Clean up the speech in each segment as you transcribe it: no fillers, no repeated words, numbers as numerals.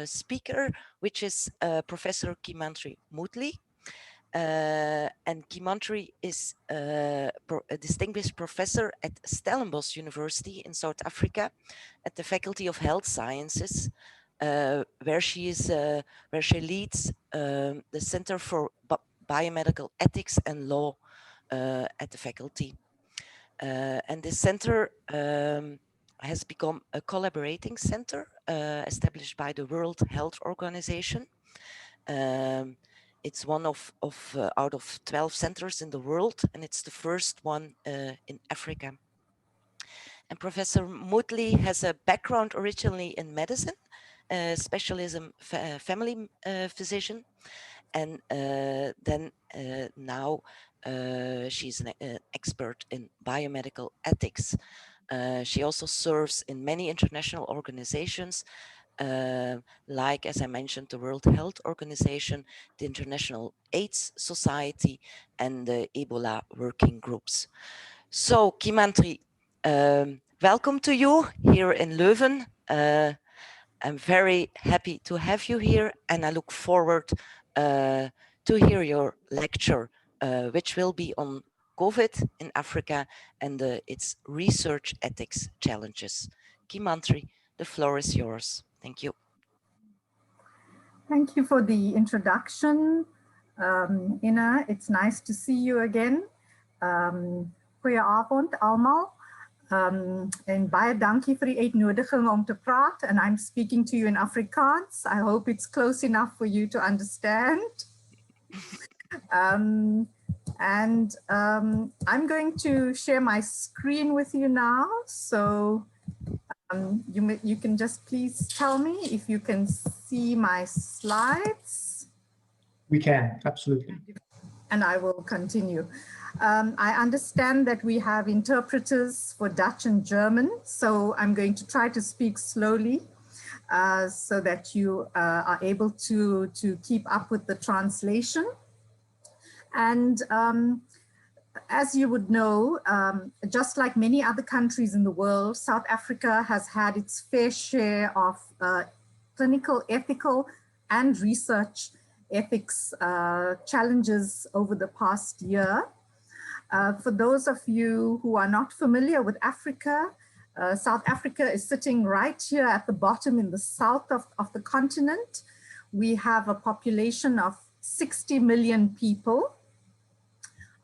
speaker, which is Professor Keymanthri Moodley. And Keymanthri is a distinguished professor at Stellenbosch University in South Africa at the Faculty of Health Sciences, where she leads the Center for Biomedical Ethics and Law at the faculty. And this center has become a collaborating center established by the World Health Organization. It's one out of 12 centers in the world, and it's the first one in Africa. And Professor Moodley has a background originally in medicine, specialism family physician, and then now she's an expert in biomedical ethics. She also serves in many international organizations, like, as I mentioned, the World Health Organization, the International AIDS Society, and the Ebola working groups. So, Keymanthri, welcome to you here in Leuven. I'm very happy to have you here, and I look forward to hear your lecture, which will be on COVID in Africa and its research ethics challenges. Keymanthri, the floor is yours. Thank you. Thank you for the introduction, Ina. It's nice to see you again. Goeieavond almal. En baie dankie vir die uitnodiging om te praat. And I'm speaking to you in Afrikaans. I hope it's close enough for you to understand. I'm going to share my screen with you now. So you can just please tell me if you can see my slides. We can, absolutely. And I will continue. I understand that we have interpreters for Dutch and German, so I'm going to try to speak slowly so that you are able to keep up with the translation. And as you would know, just like many other countries in the world, South Africa has had its fair share of clinical, ethical, and research ethics challenges over the past year. For those of you who are not familiar with Africa, South Africa is sitting right here at the bottom in the south of the continent. We have a population of 60 million people.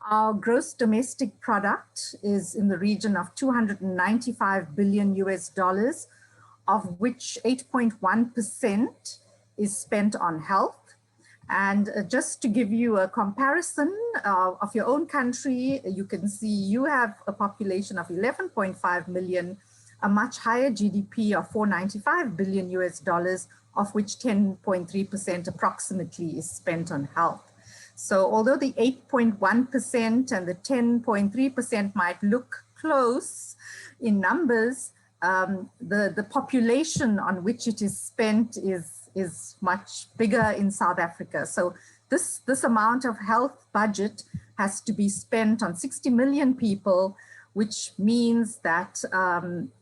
Our gross domestic product is in the region of $295 billion US, of which 8.1% is spent on health. And just to give you a comparison of your own country, you can see you have a population of 11.5 million, a much higher GDP of $495 billion US, of which 10.3% approximately is spent on health. So although the 8.1% and the 10.3% might look close in numbers, the population on which it is spent is much bigger in South Africa. So this amount of health budget has to be spent on 60 million people, which means that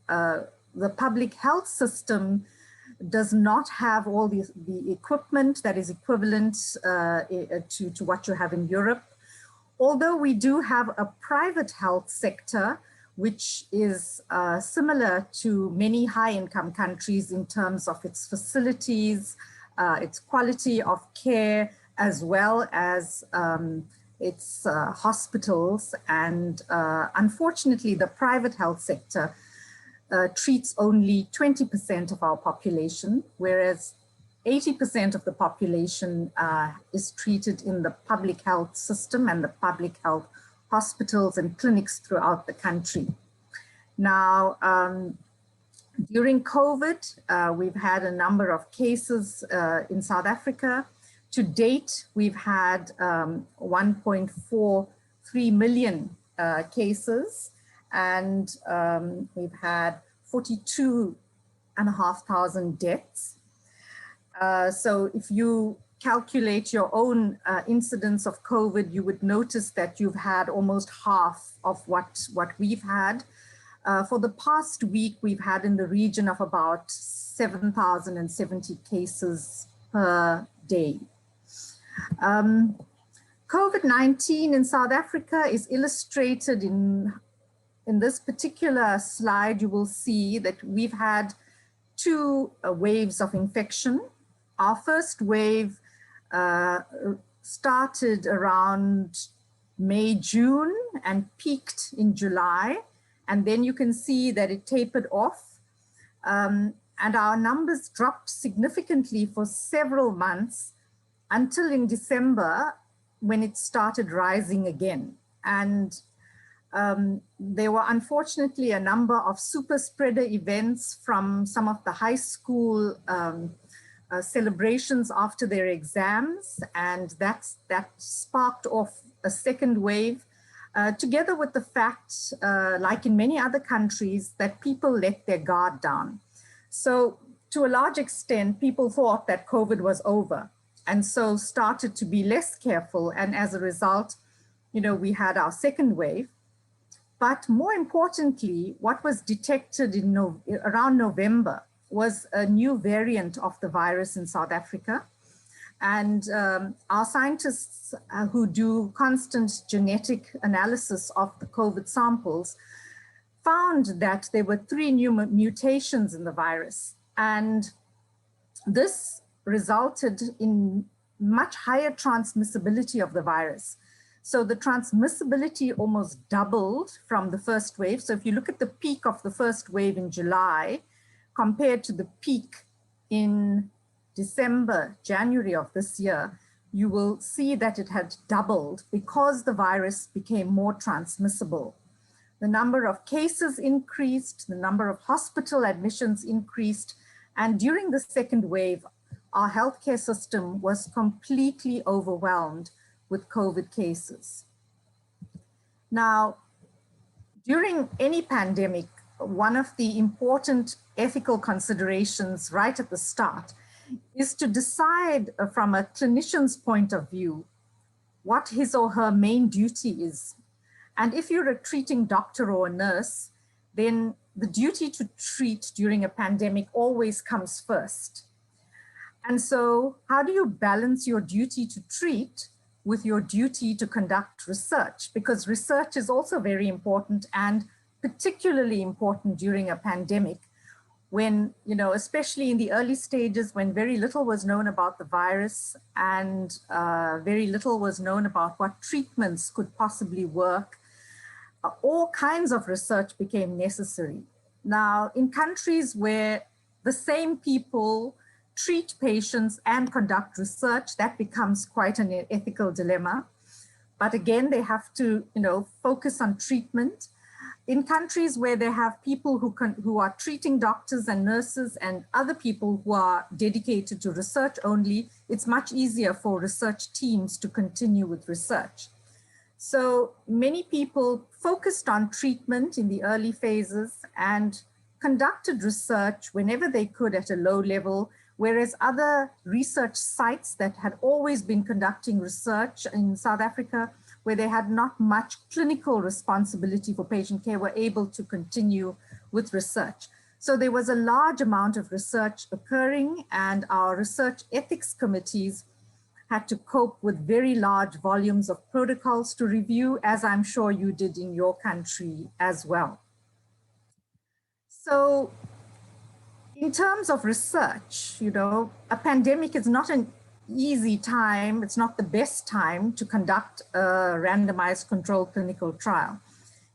the public health system does not have all the equipment that is equivalent to what you have in Europe. Although we do have a private health sector, which is similar to many high-income countries in terms of its facilities, its quality of care, as well as its hospitals. And unfortunately, the private health sector treats only 20% of our population, whereas 80% of the population is treated in the public health system and the public health hospitals and clinics throughout the country. Now, during COVID, we've had a number of cases in South Africa. To date, we've had 1.43 million cases, and we've had 42,500 deaths. So if you calculate your own incidence of COVID, you would notice that you've had almost half of what we've had. For the past week, we've had in the region of about 7,070 cases per day. COVID-19 in South Africa is illustrated in this particular slide. You will see that we've had two waves of infection. Our first wave started around May, June, and peaked in July. And then you can see that it tapered off. And our numbers dropped significantly for several months until in December, when it started rising again. And there were unfortunately a number of super spreader events from some of the high school celebrations after their exams. And that sparked off a second wave, together with the fact, like in many other countries, that people let their guard down. So to a large extent, people thought that COVID was over, and so started to be less careful. And as a result, we had our second wave. But more importantly, what was detected in around November was a new variant of the virus in South Africa. And our scientists who do constant genetic analysis of the COVID samples found that there were 3 new mutations in the virus. And this resulted in much higher transmissibility of the virus. So the transmissibility almost doubled from the first wave. So if you look at the peak of the first wave in July, compared to the peak in December, January of this year, you will see that it had doubled because the virus became more transmissible. The number of cases increased, the number of hospital admissions increased, and during the second wave, our healthcare system was completely overwhelmed with COVID cases. Now, during any pandemic, one of the important ethical considerations right at the start is to decide from a clinician's point of view what his or her main duty is. And if you're a treating doctor or a nurse, then the duty to treat during a pandemic always comes first. And so how do you balance your duty to treat with your duty to conduct research? Because research is also very important, and particularly important during a pandemic when, especially in the early stages, when very little was known about the virus and very little was known about what treatments could possibly work, all kinds of research became necessary. Now, in countries where the same people treat patients and conduct research, that becomes quite an ethical dilemma. But again, they have to, focus on treatment. In countries where they have people who are treating doctors and nurses and other people who are dedicated to research only, it's much easier for research teams to continue with research. So many people focused on treatment in the early phases and conducted research whenever they could at a low level, whereas other research sites that had always been conducting research in South Africa, where they had not much clinical responsibility for patient care, were able to continue with research. So there was a large amount of research occurring, and our research ethics committees had to cope with very large volumes of protocols to review, as I'm sure you did in your country as well. So in terms of research, a pandemic is not an easy time. It's not the best time to conduct a randomized controlled clinical trial.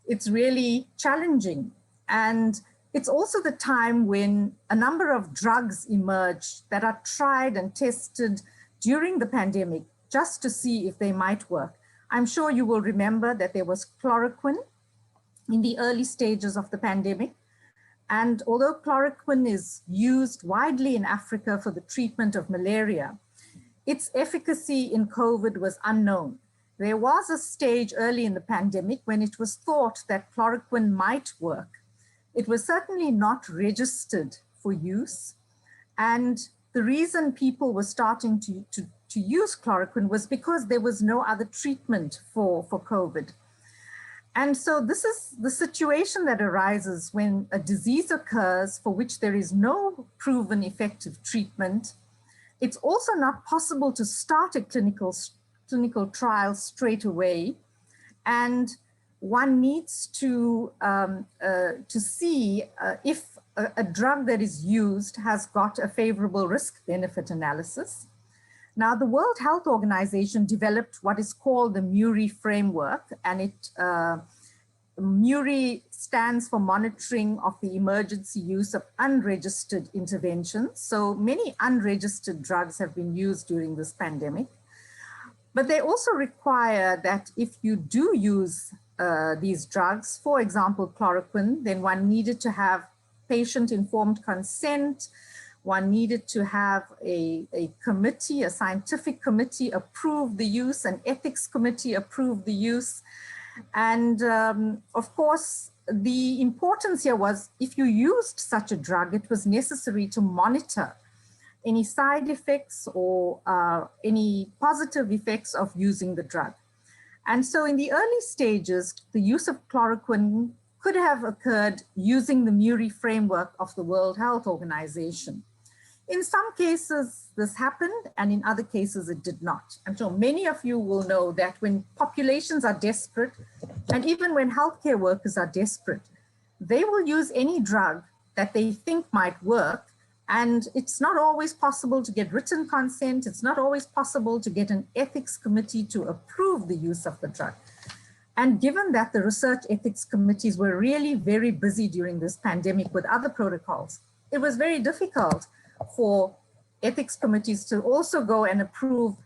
It's really challenging. And it's also the time when a number of drugs emerge that are tried and tested during the pandemic just to see if they might work. I'm sure you will remember that there was chloroquine in the early stages of the pandemic. And although chloroquine is used widely in Africa for the treatment of malaria, its efficacy in COVID was unknown. There was a stage early in the pandemic when it was thought that chloroquine might work. It was certainly not registered for use. And the reason people were starting to use chloroquine was because there was no other treatment for COVID. And so this is the situation that arises when a disease occurs for which there is no proven effective treatment. It's also not possible to start a clinical trial straight away. And one needs to see if a drug that is used has got a favorable risk-benefit analysis. Now, the World Health Organization developed what is called the Muri Framework, and Muri stands for Monitoring of the Emergency Use of Unregistered Interventions. So many unregistered drugs have been used during this pandemic. But they also require that if you do use these drugs, for example, chloroquine, then one needed to have patient-informed consent. One needed to have a committee, a scientific committee approve the use, an ethics committee approve the use. And of course, the importance here was if you used such a drug, it was necessary to monitor any side effects or any positive effects of using the drug. And so in the early stages, the use of chloroquine could have occurred using the Muri framework of the World Health Organization. In some cases, this happened, and in other cases, it did not. I'm sure many of you will know that when populations are desperate, and even when healthcare workers are desperate, they will use any drug that they think might work. And it's not always possible to get written consent. It's not always possible to get an ethics committee to approve the use of the drug. And given that the research ethics committees were really very busy during this pandemic with other protocols, it was very difficult for ethics committees to also go and approve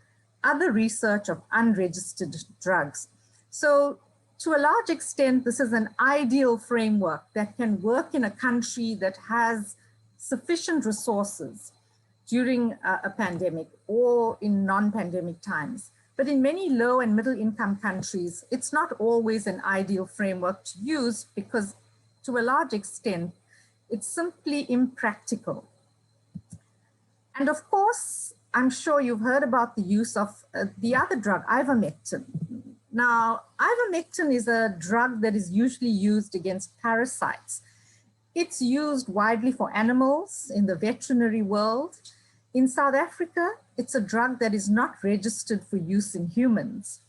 other research of unregistered drugs. So to a large extent, this is an ideal framework that can work in a country that has sufficient resources during a pandemic or in non-pandemic times. But in many low and middle income countries, it's not always an ideal framework to use because to a large extent, it's simply impractical. And of course, I'm sure you've heard about the use of the other drug, Ivonectin. Now, Ivonectin is a drug that is usually used against parasites. It's used widely for animals in the veterinary world. In South Africa, it's a drug that is not registered for use in humans.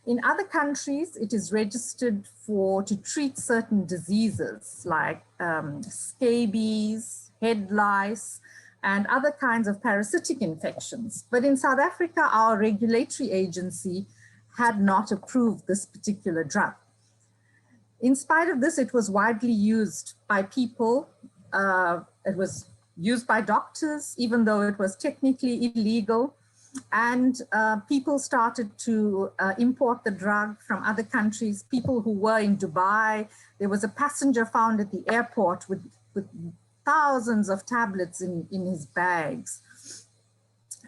In other countries, it is registered to treat certain diseases like scabies, head lice, and other kinds of parasitic infections. But in South Africa, our regulatory agency had not approved this particular drug. In spite of this, it was widely used by people. It was used by doctors, even though it was technically illegal. And people started to import the drug from other countries. People who were in Dubai, there was a passenger found at the airport with thousands of tablets in his bags.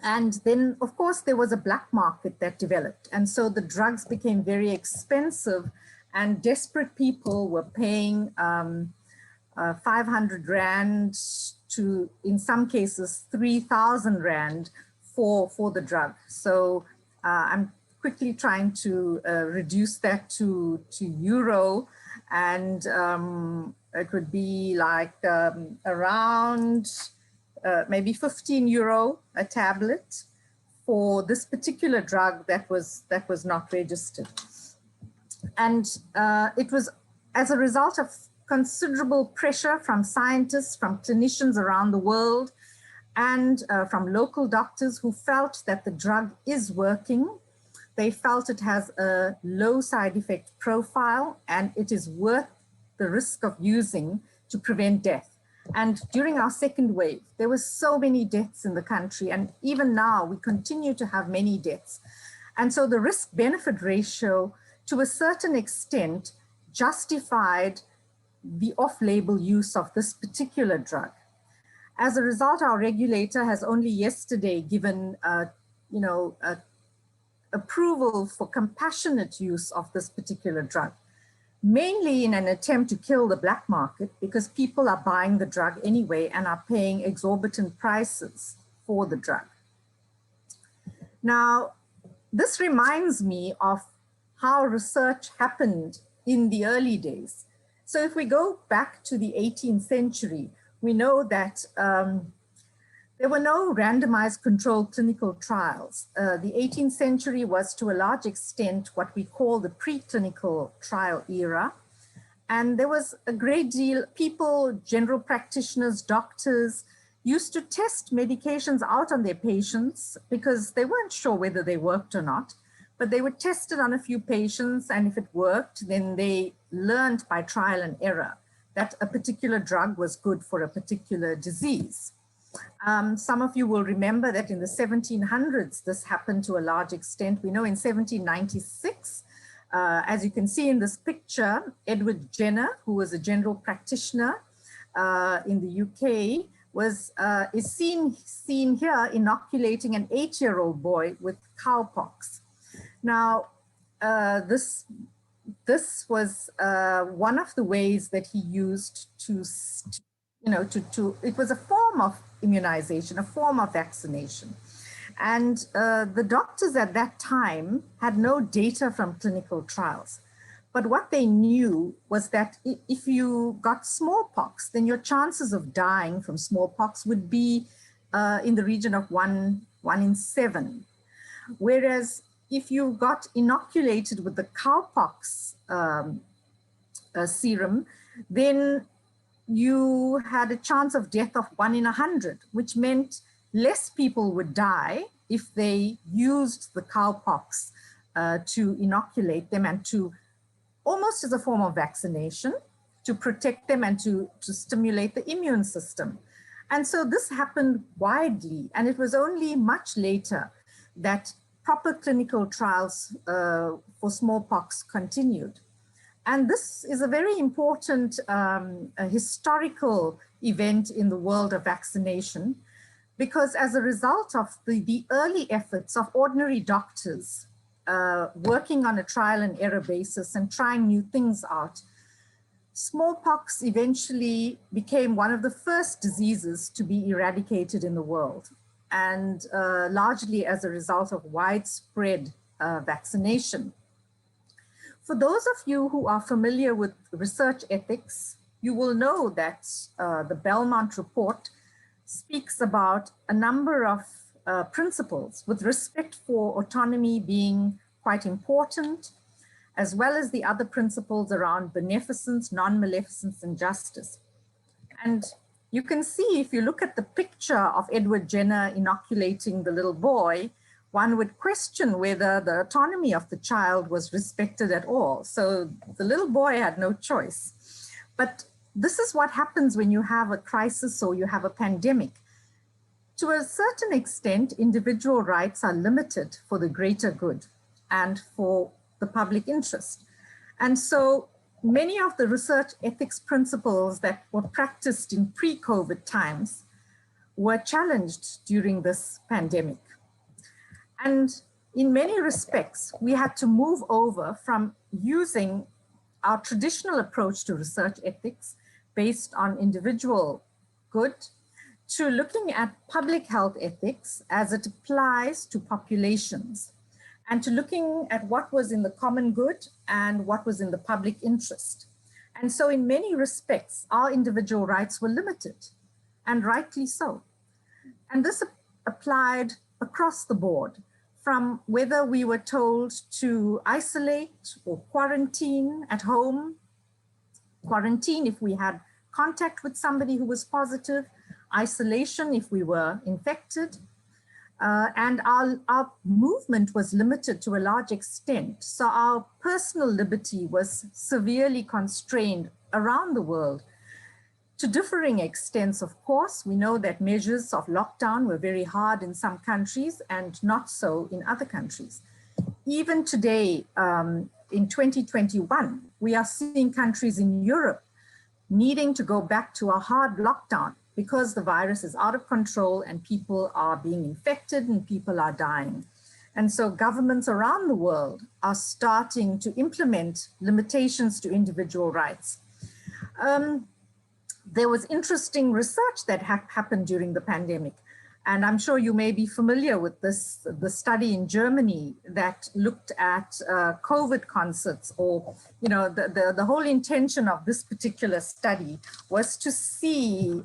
And then, of course, there was a black market that developed. And so the drugs became very expensive and desperate people were paying 500 Rand to, in some cases, 3,000 Rand for the drug. So I'm quickly trying to reduce that to euro, and it would be like around maybe 15 euro a tablet for this particular drug that was not registered. And it was as a result of considerable pressure from scientists, from clinicians around the world, and from local doctors who felt that the drug is working. They felt it has a low side effect profile and it is worth the risk of using to prevent death. And during our second wave, there were so many deaths in the country, and even now we continue to have many deaths. And so the risk-benefit ratio, to a certain extent, justified the off-label use of this particular drug. As a result, our regulator has only yesterday given approval for compassionate use of this particular drug, mainly in an attempt to kill the black market because people are buying the drug anyway and are paying exorbitant prices for the drug. Now, this reminds me of how research happened in the early days. So if we go back to the 18th century, we know that there were no randomized controlled clinical trials. The 18th century was to a large extent what we call the preclinical trial era. And there was a great deal, people, general practitioners, doctors, used to test medications out on their patients because they weren't sure whether they worked or not, but they would test it on a few patients, and if it worked, then they learned by trial and error that a particular drug was good for a particular disease. Some of you will remember that in the 1700s, this happened to a large extent. We know in 1796, as you can see in this picture, Edward Jenner, who was a general practitioner in the UK, is seen here inoculating an 8-year-old boy with cowpox. Now, this was one of the ways that he used it was a form of immunization, a form of vaccination. And the doctors at that time had no data from clinical trials. But what they knew was that if you got smallpox, then your chances of dying from smallpox would be in the region of 1 in 7. Whereas if you got inoculated with the cowpox serum, then you had a chance of death of 1 in 100, which meant less people would die if they used the cowpox to inoculate them and to almost as a form of vaccination to protect them and to stimulate the immune system. And so this happened widely, and it was only much later that proper clinical trials for smallpox continued. And this is a very important historical event in the world of vaccination, because as a result of the early efforts of ordinary doctors working on a trial and error basis and trying new things out, smallpox eventually became one of the first diseases to be eradicated in the world, and largely as a result of widespread vaccination. For those of you who are familiar with research ethics, you will know that the Belmont Report speaks about a number of principles, with respect for autonomy being quite important, as well as the other principles around beneficence, non-maleficence, and justice. And you can see, if you look at the picture of Edward Jenner inoculating the little boy, one would question whether the autonomy of the child was respected at all. So the little boy had no choice. But this is what happens when you have a crisis or you have a pandemic. To a certain extent, individual rights are limited for the greater good and for the public interest. And so many of the research ethics principles that were practiced in pre-COVID times were challenged during this pandemic. And in many respects, we had to move over from using our traditional approach to research ethics based on individual good to looking at public health ethics as it applies to populations, and to looking at what was in the common good and what was in the public interest. And so in many respects, our individual rights were limited, and rightly so. And this applied across the board, from whether we were told to isolate or quarantine at home, quarantine if we had contact with somebody who was positive, isolation if we were infected, and our movement was limited to a large extent. So our personal liberty was severely constrained around the world to differing extents. Of course, we know that measures of lockdown were very hard in some countries and not so in other countries. Even today, in 2021, we are seeing countries in Europe needing to go back to a hard lockdown because the virus is out of control and people are being infected and people are dying. And so governments around the world are starting to implement limitations to individual rights. There was interesting research that happened during the pandemic. And I'm sure you may be familiar with this, the study in Germany that looked at COVID concerts, or, you know, the whole intention of this particular study was to see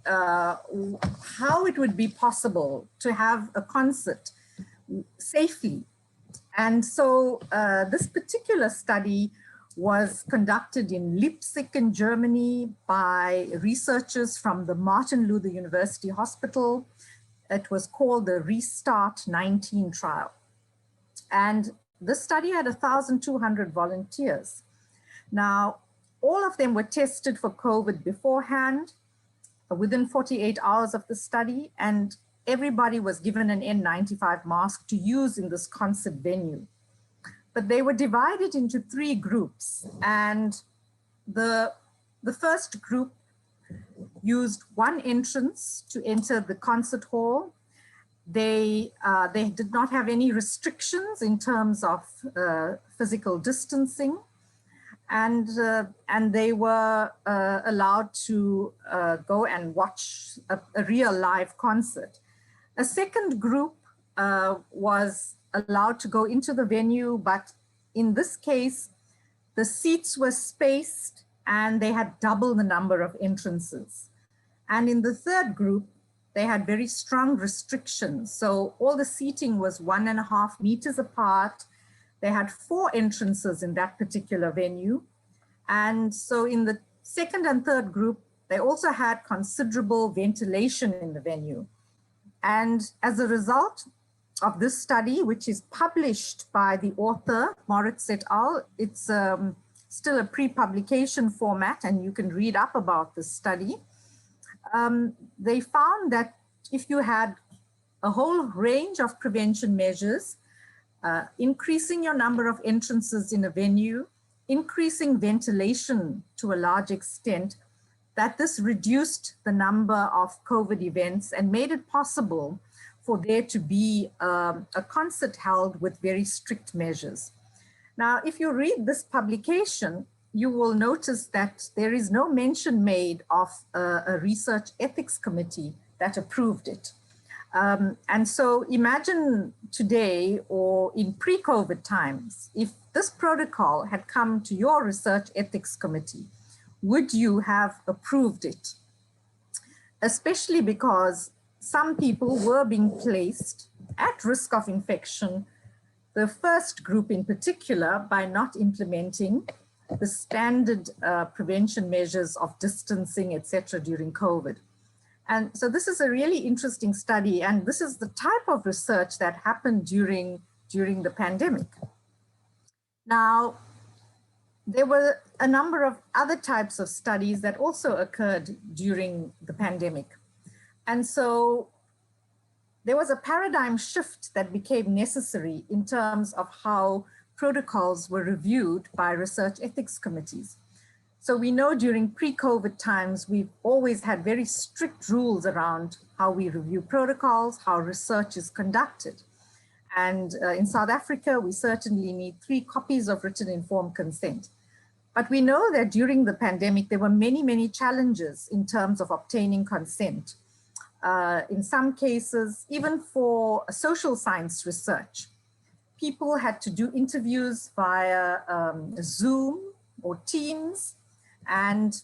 how it would be possible to have a concert safely. And so this particular study was conducted in Leipzig in Germany by researchers from the Martin Luther University Hospital. It was called the Restart 19 trial. And this study had 1,200 volunteers. Now, all of them were tested for COVID beforehand, within 48 hours of the study, and everybody was given an N95 mask to use in this concert venue. But they were divided into 3 groups, and the first group used one entrance to enter the concert hall. They did not have any restrictions in terms of physical distancing, and they were allowed to go and watch a real live concert. A second group was allowed to go into the venue, but in this case, the seats were spaced and they had double the number of entrances. And in the third group, they had very strong restrictions. So all the seating was 1.5 meters apart. They had 4 entrances in that particular venue. And so in the second and third group, they also had considerable ventilation in the venue. And as a result of this study, which is published by the author, Moritz et al., it's still a pre-publication format, and you can read up about this study. They found that if you had a whole range of prevention measures, increasing your number of entrances in a venue, increasing ventilation to a large extent, that this reduced the number of COVID events and made it possible for there to be a concert held with very strict measures. Now, if you read this publication, you will notice that there is no mention made of a research ethics committee that approved it. And so imagine today, or in pre-COVID times, if this protocol had come to your research ethics committee, would you have approved it? Especially because some people were being placed at risk of infection, the first group in particular, by not implementing the standard prevention measures of distancing, etc., during COVID. And so this is a really interesting study, and this is the type of research that happened during the pandemic. Now, there were a number of other types of studies that also occurred during the pandemic. And so there was a paradigm shift that became necessary in terms of how protocols were reviewed by research ethics committees. So we know during pre-COVID times, we've always had very strict rules around how we review protocols, how research is conducted. And in South Africa, we certainly need 3 copies of written informed consent. But we know that during the pandemic, there were many, many challenges in terms of obtaining consent. In some cases, even for social science research, people had to do interviews via Zoom or Teams. And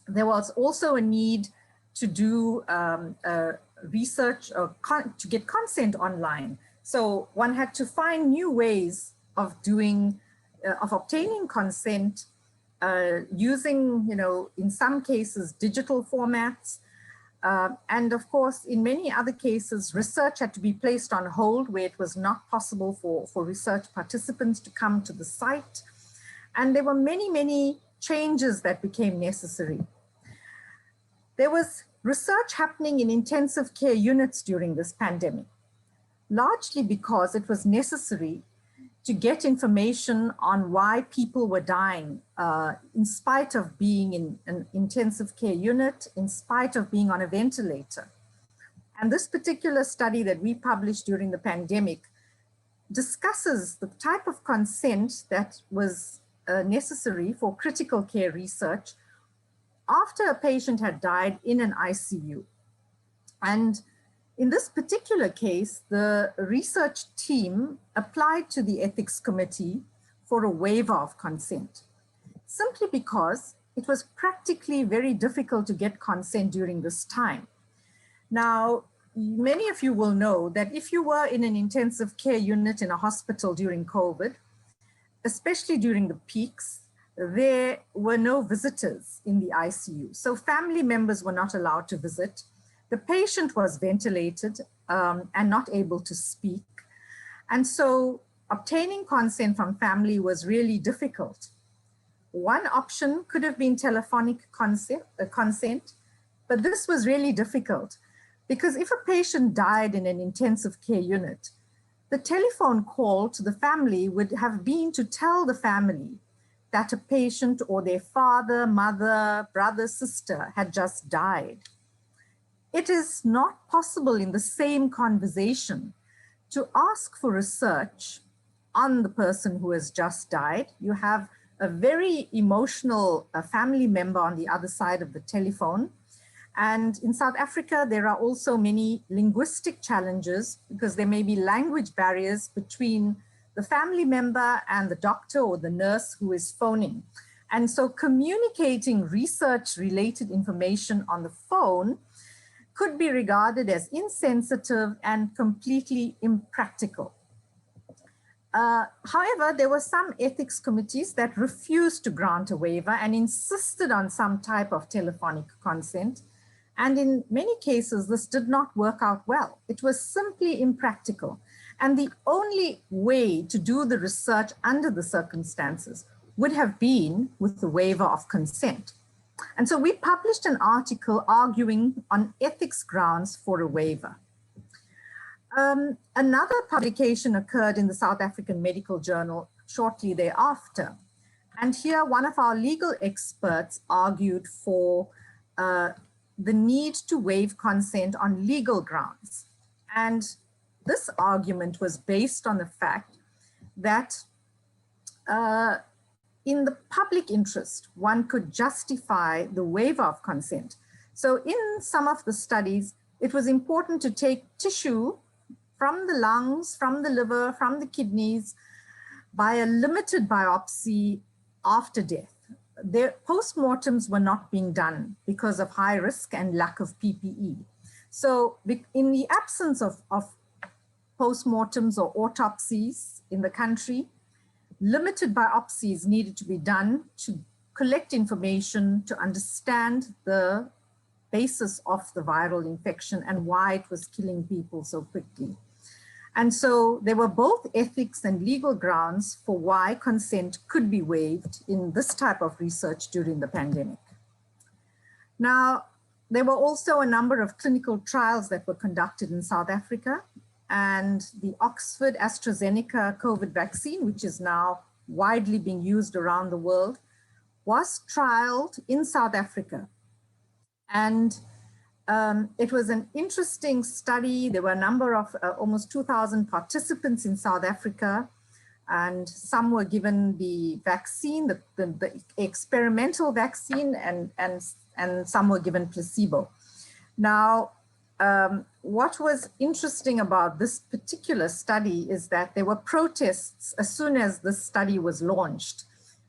there was also a need to do research or to get consent online. So one had to find new ways of doing, of obtaining consent using, you know, in some cases, digital formats. And of course, in many other cases, research had to be placed on hold where it was not possible for research participants to come to the site. And there were many, many changes that became necessary. There was research happening in intensive care units during this pandemic, largely because it was necessary to get information on why people were dying in spite of being in an intensive care unit, in spite of being on a ventilator. And this particular study that we published during the pandemic discusses the type of consent that was necessary for critical care research after a patient had died in an ICU. And In this particular case, the research team applied to the ethics committee for a waiver of consent, simply because it was practically very difficult to get consent during this time. Now, many of you will know that if you were in an intensive care unit in a hospital during COVID, especially during the peaks, there were no visitors in the ICU. So family members were not allowed to visit. The patient was ventilated and not able to speak. And so obtaining consent from family was really difficult. One option could have been telephonic consent, but this was really difficult because if a patient died in an intensive care unit, the telephone call to the family would have been to tell the family that a patient or their father, mother, brother, sister had just died. It is not possible in the same conversation to ask for research on the person who has just died. You have a very emotional family member on the other side of the telephone. And in South Africa, there are also many linguistic challenges because there may be language barriers between the family member and the doctor or the nurse who is phoning. And so communicating research-related information on the phone could be regarded as insensitive and completely impractical. However, there were some ethics committees that refused to grant a waiver and insisted on some type of telephonic consent. And in many cases, this did not work out well. It was simply impractical. And the only way to do the research under the circumstances would have been with the waiver of consent. And so we published an article arguing on ethics grounds for a waiver. Another publication occurred in the South African Medical Journal shortly thereafter. And here one of our legal experts argued for the need to waive consent on legal grounds. And this argument was based on the fact that in the public interest, one could justify the waiver of consent. So in some of the studies, it was important to take tissue from the lungs, from the liver, from the kidneys by a limited biopsy after death. Their postmortems were not being done because of high risk and lack of PPE. So in the absence of postmortems or autopsies in the country, limited biopsies needed to be done to collect information to understand the basis of the viral infection and why it was killing people so quickly. And so there were both ethics and legal grounds for why consent could be waived in this type of research during the pandemic. Now, there were also a number of clinical trials that were conducted in South Africa, and the Oxford AstraZeneca COVID vaccine, which is now widely being used around the world, was trialed in South Africa. And it was an interesting study. There were a number of almost 2,000 participants in South Africa, and some were given the vaccine, the experimental vaccine, and some were given placebo. Now, what was interesting about this particular study is that there were protests as soon as the study was launched,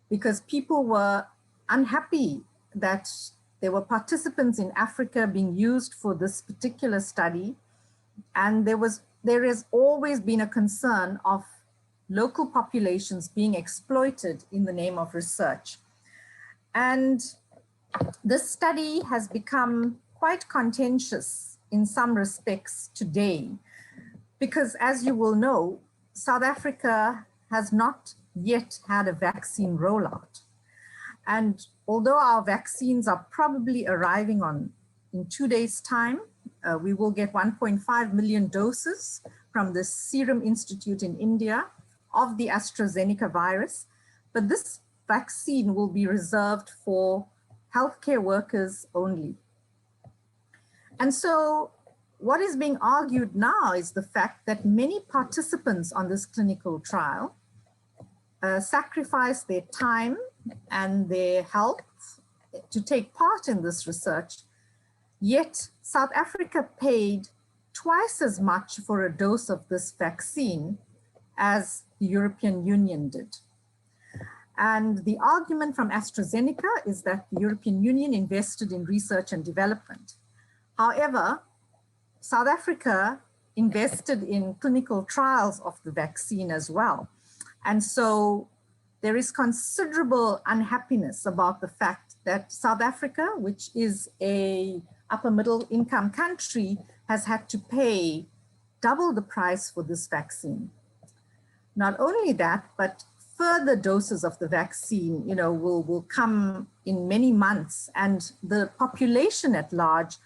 because people were unhappy that there were participants in Africa being used for this particular study. And there has always been a concern of local populations being exploited in the name of research. And this study has become quite contentious in some respects today, because as you will know, South Africa has not yet had a vaccine rollout. And although our vaccines are probably arriving in 2 days' time, we will get 1.5 million doses from the Serum Institute in India of the AstraZeneca virus. But this vaccine will be reserved for healthcare workers only. And so what is being argued now is the fact that many participants on this clinical trial sacrificed their time and their health to take part in this research. Yet South Africa paid twice as much for a dose of this vaccine as the European Union did. And the argument from AstraZeneca is that the European Union invested in research and development. However, South Africa invested in clinical trials of the vaccine as well. And so there is considerable unhappiness about the fact that South Africa, which is a upper middle income country, has had to pay double the price for this vaccine. Not only that, but further doses of the vaccine, will come in many months, and the population at large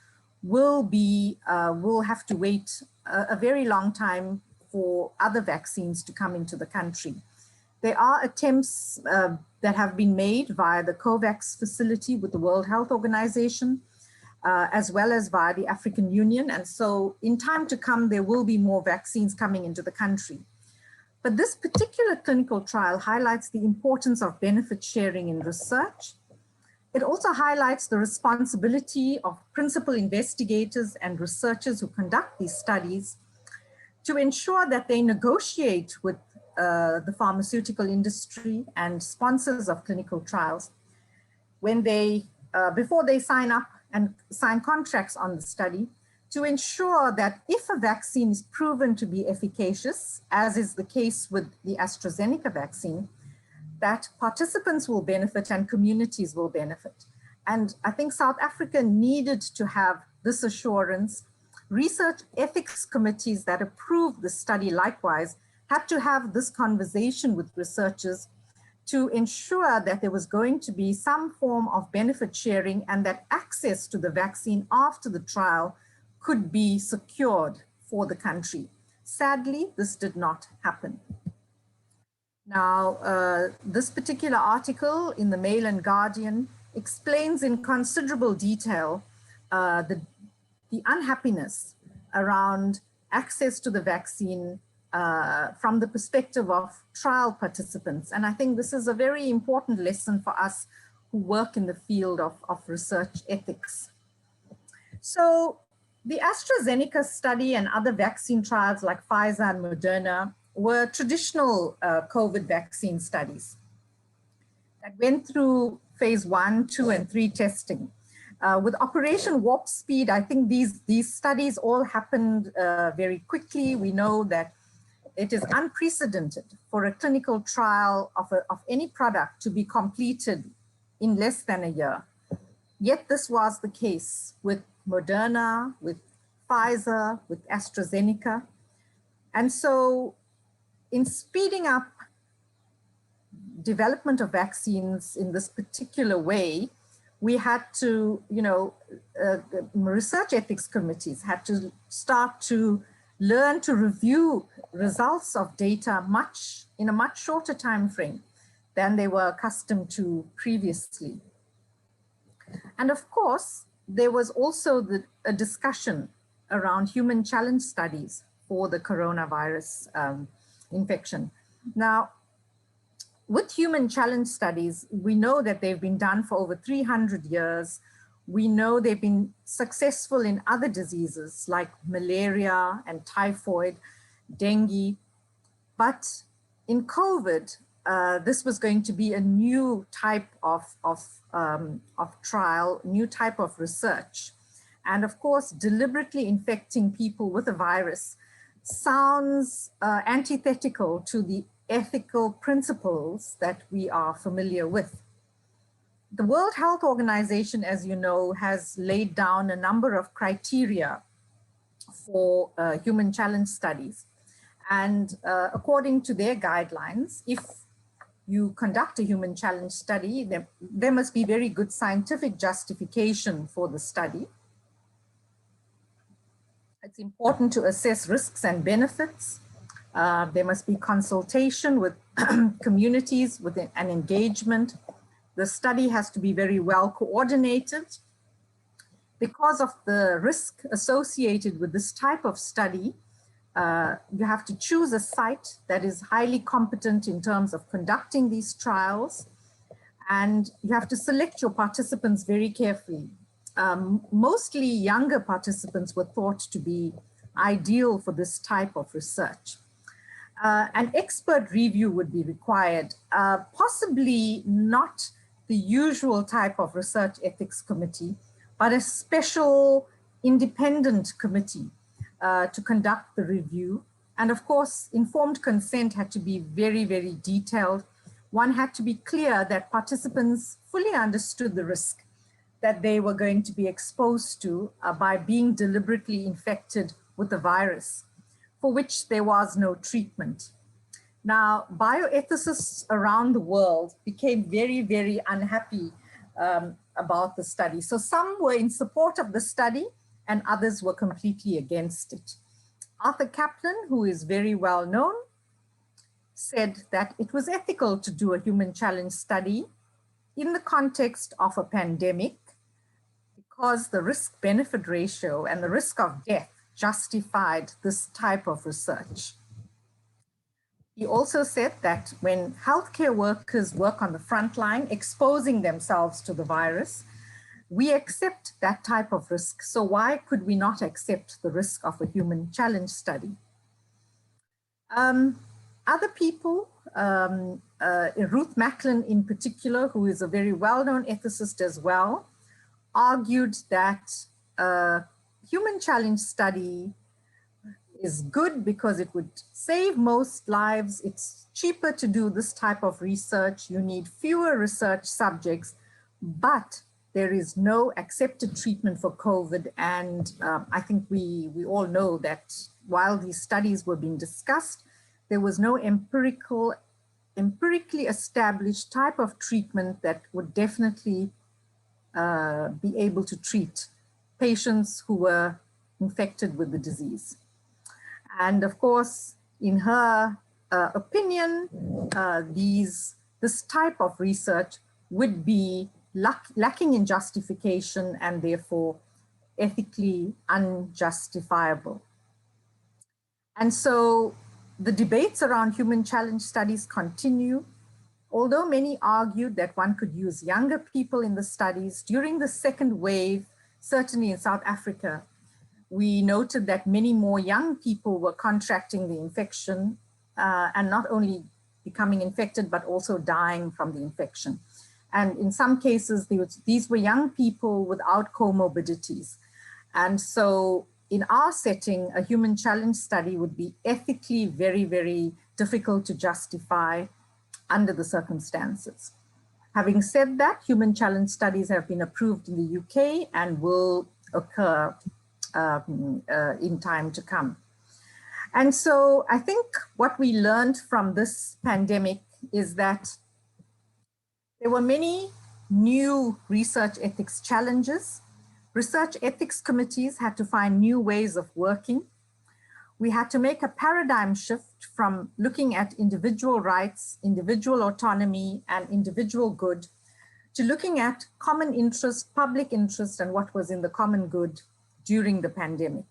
will have to wait a very long time for other vaccines to come into the country. There are attempts that have been made via the COVAX facility with the World Health Organization, as well as via the African Union. And so in time to come, there will be more vaccines coming into the country. But this particular clinical trial highlights the importance of benefit sharing in research. It also highlights the responsibility of principal investigators and researchers who conduct these studies to ensure that they negotiate with the pharmaceutical industry and sponsors of clinical trials when before they sign up and sign contracts on the study, to ensure that if a vaccine is proven to be efficacious, as is the case with the AstraZeneca vaccine, that participants will benefit and communities will benefit. And I think South Africa needed to have this assurance. Research ethics committees that approved the study likewise had to have this conversation with researchers to ensure that there was going to be some form of benefit sharing and that access to the vaccine after the trial could be secured for the country. Sadly, this did not happen. Now, this particular article in the Mail and Guardian explains in considerable detail the unhappiness around access to the vaccine from the perspective of trial participants. And I think this is a very important lesson for us who work in the field of research ethics. So the AstraZeneca study and other vaccine trials like Pfizer and Moderna were traditional COVID vaccine studies that went through phase 1, 2, and 3 testing. With Operation Warp Speed, I think these studies all happened very quickly. We know that it is unprecedented for a clinical trial of any product to be completed in less than a year. Yet this was the case with Moderna, with Pfizer, with AstraZeneca. And so in speeding up development of vaccines in this particular way, we had to, research ethics committees had to start to learn to review results of data in a much shorter time frame than they were accustomed to previously. And of course, there was also a discussion around human challenge studies for the coronavirus infection. Now, with human challenge studies, we know that they've been done for over 300 years. We know they've been successful in other diseases like malaria and typhoid, dengue. But in COVID, this was going to be a new type of trial, new type of research. And of course, deliberately infecting people with a virus sounds antithetical to the ethical principles that we are familiar with. The World Health Organization, as you know, has laid down a number of criteria for human challenge studies. And according to their guidelines, if you conduct a human challenge study, there must be very good scientific justification for the study. It's important to assess risks and benefits. There must be consultation with communities, with an engagement. The study has to be very well coordinated. Because of the risk associated with this type of study, you have to choose a site that is highly competent in terms of conducting these trials. And you have to select your participants very carefully. Mostly younger participants were thought to be ideal for this type of research. An expert review would be required, possibly not the usual type of research ethics committee, but a special independent committee to conduct the review. And of course, informed consent had to be very, very detailed. One had to be clear that participants fully understood the risk that they were going to be exposed to by being deliberately infected with the virus, for which there was no treatment. Now, bioethicists around the world became very, very unhappy about the study. So some were in support of the study and others were completely against it. Arthur Kaplan, who is very well known, said that it was ethical to do a human challenge study in the context of a pandemic because the risk-benefit ratio and the risk of death justified this type of research. He also said that when healthcare workers work on the front line, exposing themselves to the virus, we accept that type of risk. So why could we not accept the risk of a human challenge study? Other people, Ruth Macklin in particular, who is a very well-known ethicist as well, argued that human challenge study is good because it would save most lives. It's cheaper to do this type of research. You need fewer research subjects, but there is no accepted treatment for COVID. And I think we all know that while these studies were being discussed, there was no empirically established type of treatment that would definitely be able to treat patients who were infected with the disease. And of course, in her opinion, this type of research would be lacking in justification and therefore ethically unjustifiable. And so the debates around human challenge studies continue. Although many argued that one could use younger people in the studies, during the second wave, certainly in South Africa, we noted that many more young people were contracting the infection and not only becoming infected, but also dying from the infection. And in some cases, these were young people without comorbidities. And so in our setting, a human challenge study would be ethically very, very difficult to justify under the circumstances. Having said that, human challenge studies have been approved in the UK and will occur in time to come. And so I think what we learned from this pandemic is that there were many new research ethics challenges. Research ethics committees had to find new ways of working. We had to make a paradigm shift from looking at individual rights, individual autonomy, and individual good to looking at common interest, public interest, and what was in the common good during the pandemic.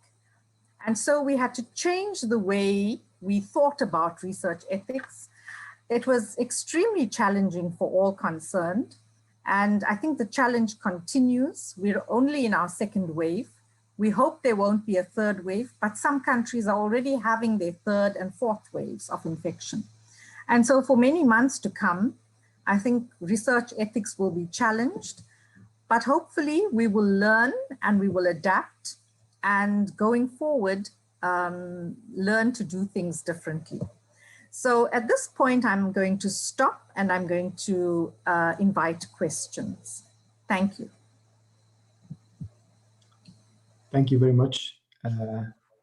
And so we had to change the way we thought about research ethics. It was extremely challenging for all concerned. And I think the challenge continues. We're only in our second wave. We hope there won't be a third wave, but some countries are already having their third and fourth waves of infection. And so for many months to come, I think research ethics will be challenged, but hopefully we will learn and we will adapt and going forward, learn to do things differently. So at this point, I'm going to stop and I'm going to invite questions. Thank you. Thank you very much,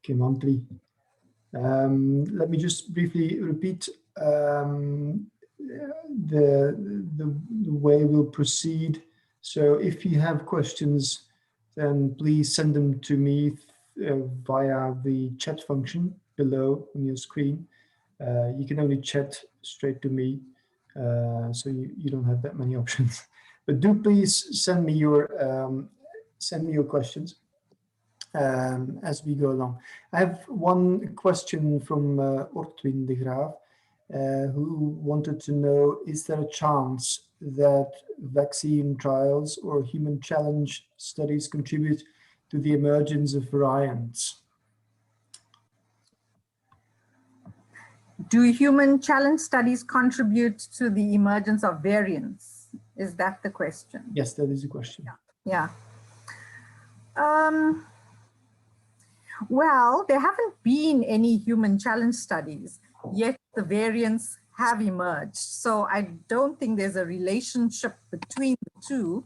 Keymanthri. Let me just briefly repeat the way we'll proceed. So if you have questions, then please send them to me via the chat function below on your screen. You can only chat straight to me, so you don't have that many options. But do please send me your questions as we go along. I have one question from Ortwin de Graaf, who wanted to know, is there a chance that vaccine trials or human challenge studies contribute to the emergence of variants? do human challenge studies contribute to the emergence of variants? Is that the question? Yes, that is the question. Yeah. Well, there haven't been any human challenge studies, yet the variants have emerged. So I don't think there's a relationship between the two.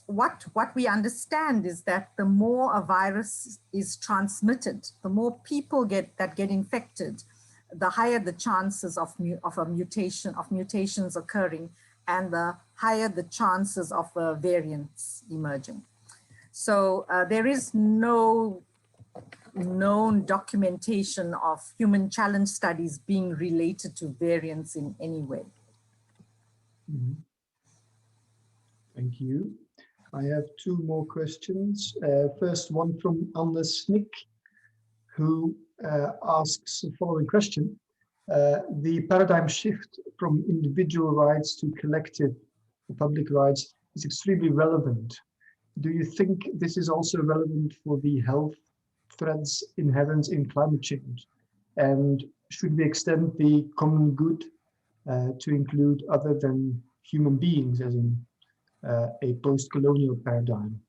What we understand is that the more a virus is transmitted, the more people get infected, the higher the chances of mutations occurring, and the higher the chances of variants emerging. So there is no known documentation of human challenge studies being related to variants in any way. Mm-hmm. Thank you. I have two more questions. First one from Anders Snick, who asks the following question. The paradigm shift from individual rights to collective public rights is extremely relevant. Do you think this is also relevant for the health threats inherent in climate change? And should we extend the common good to include other than human beings, as in a post-colonial paradigm?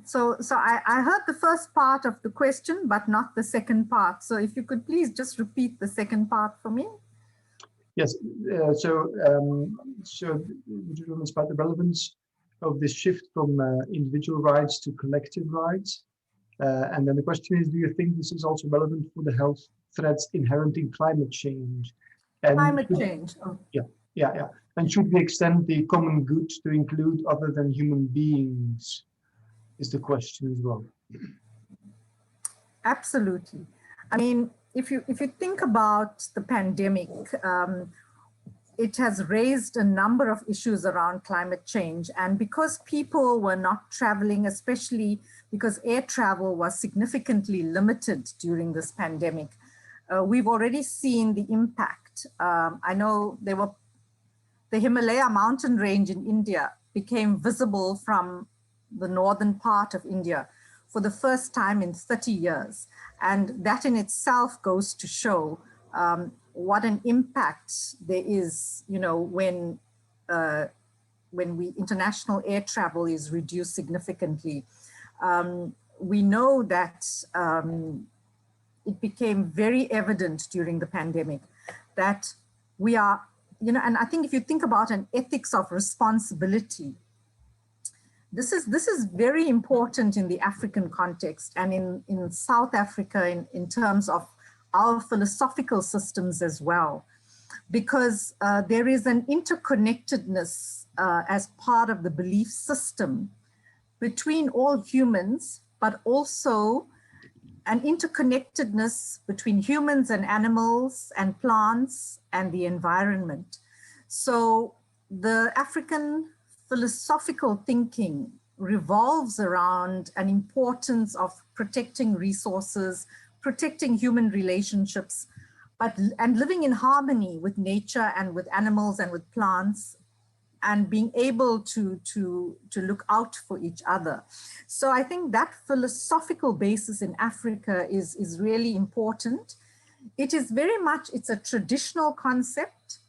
So I heard the first part of the question, but not the second part. So if you could please just repeat the second part for me. Yes, so it's about the relevance of this shift from individual rights to collective rights. And then the question is, do you think this is also relevant for the health threats inherent in climate change? And climate change. Oh. Yeah. And should we extend the common good to include other than human beings? Is the question as well. Absolutely. I mean, if you think about the pandemic, it has raised a number of issues around climate change. And because people were not traveling, especially because air travel was significantly limited during this pandemic, we've already seen the impact. I know the Himalaya mountain range in India became visible from the northern part of India for the first time in 30 years. And that in itself goes to show what an impact there is, when international air travel is reduced significantly. We know that it became very evident during the pandemic that we are, and I think if you think about an ethics of responsibility, this is very important in the African context and in South Africa in terms of our philosophical systems as well, because there is an interconnectedness as part of the belief system between all humans, but also an interconnectedness between humans and animals and plants and the environment. So the African philosophical thinking revolves around an importance of protecting resources, protecting human relationships, and living in harmony with nature and with animals and with plants, and being able to look out for each other. So I think that philosophical basis in Africa is really important. It is very much, it's a traditional concept.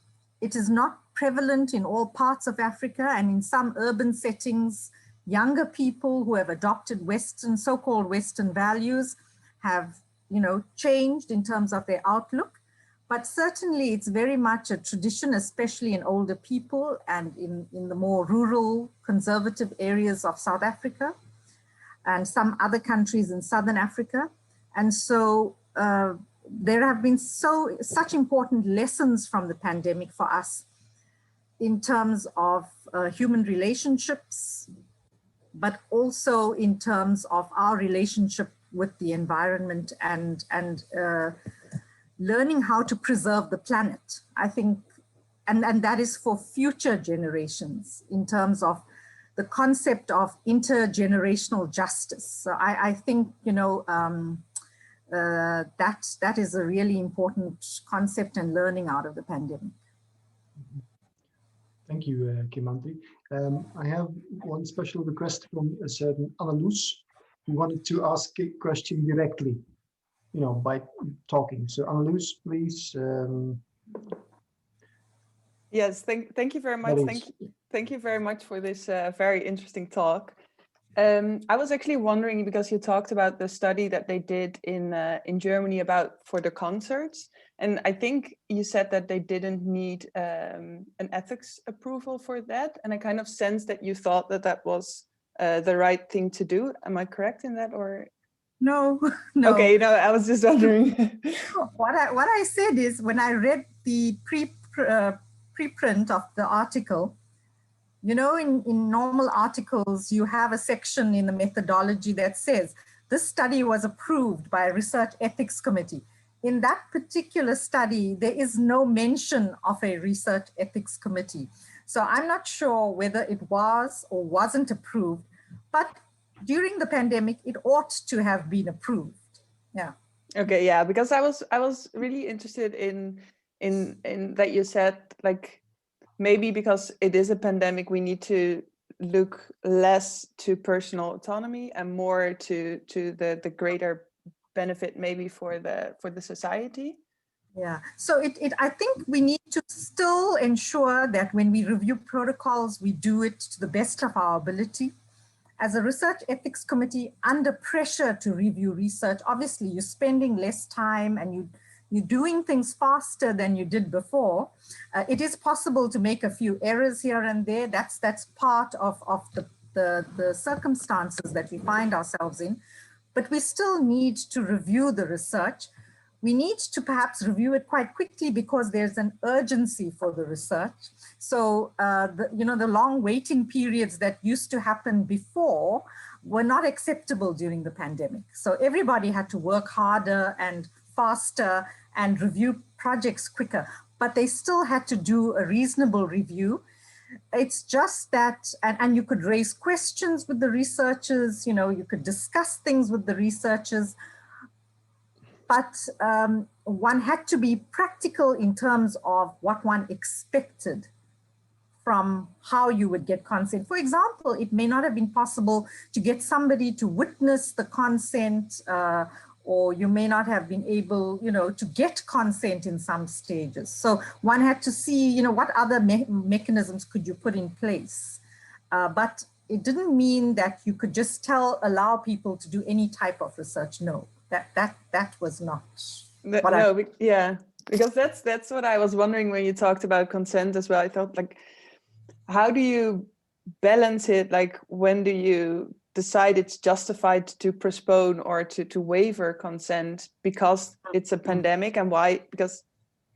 It is not prevalent in all parts of Africa, and in some urban settings, younger people who have adopted Western, so-called Western values have, changed in terms of their outlook. But certainly it's very much a tradition, especially in older people and in the more rural, conservative areas of South Africa and some other countries in Southern Africa. And so there have been such important lessons from the pandemic for us in terms of human relationships, but also in terms of our relationship with the environment and learning how to preserve the planet, I think, and that is for future generations in terms of the concept of intergenerational justice. So I think, that is a really important concept and learning out of the pandemic. Thank you, Keymanthri. I have one special request from a certain Annaluz who wanted to ask a question directly. by talking. So Annelies, please. Yes, thank you very much. Thank you very much for this very interesting talk. I was actually wondering, because you talked about the study that they did in Germany for the concerts, and I think you said that they didn't need an ethics approval for that, and I kind of sensed that you thought that that was the right thing to do. Am I correct in that, or? No, no. Okay, no, I was just wondering. What I said is, when I read the preprint of the article, in normal articles, you have a section in the methodology that says, this study was approved by a research ethics committee. In that particular study, there is no mention of a research ethics committee. So I'm not sure whether it was or wasn't approved, but during the pandemic, it ought to have been approved. Yeah. Okay, yeah, because I was really interested in that you said, like, maybe because it is a pandemic, we need to look less to personal autonomy and more to the greater benefit maybe for the society. Yeah, so I think we need to still ensure that when we review protocols, we do it to the best of our ability. As a research ethics committee, under pressure to review research, obviously you're spending less time and you're doing things faster than you did before. It is possible to make a few errors here and there. That's part of the circumstances that we find ourselves in. But we still need to review the research. We need to perhaps review it quite quickly because there's an urgency for the research. So, the long waiting periods that used to happen before were not acceptable during the pandemic. So everybody had to work harder and faster and review projects quicker, but they still had to do a reasonable review. It's just that, and you could raise questions with the researchers, you could discuss things with the researchers, but one had to be practical in terms of what one expected from how you would get consent. For example, it may not have been possible to get somebody to witness the consent, or you may not have been able, to get consent in some stages. So one had to see, what other mechanisms could you put in place. But it didn't mean that you could just allow people to do any type of research. No, that was not. Yeah, because that's what I was wondering when you talked about consent as well. I thought, like, how do you balance it? Like, when do you decide it's justified to postpone or to waiver consent because it's a pandemic, and why? Because,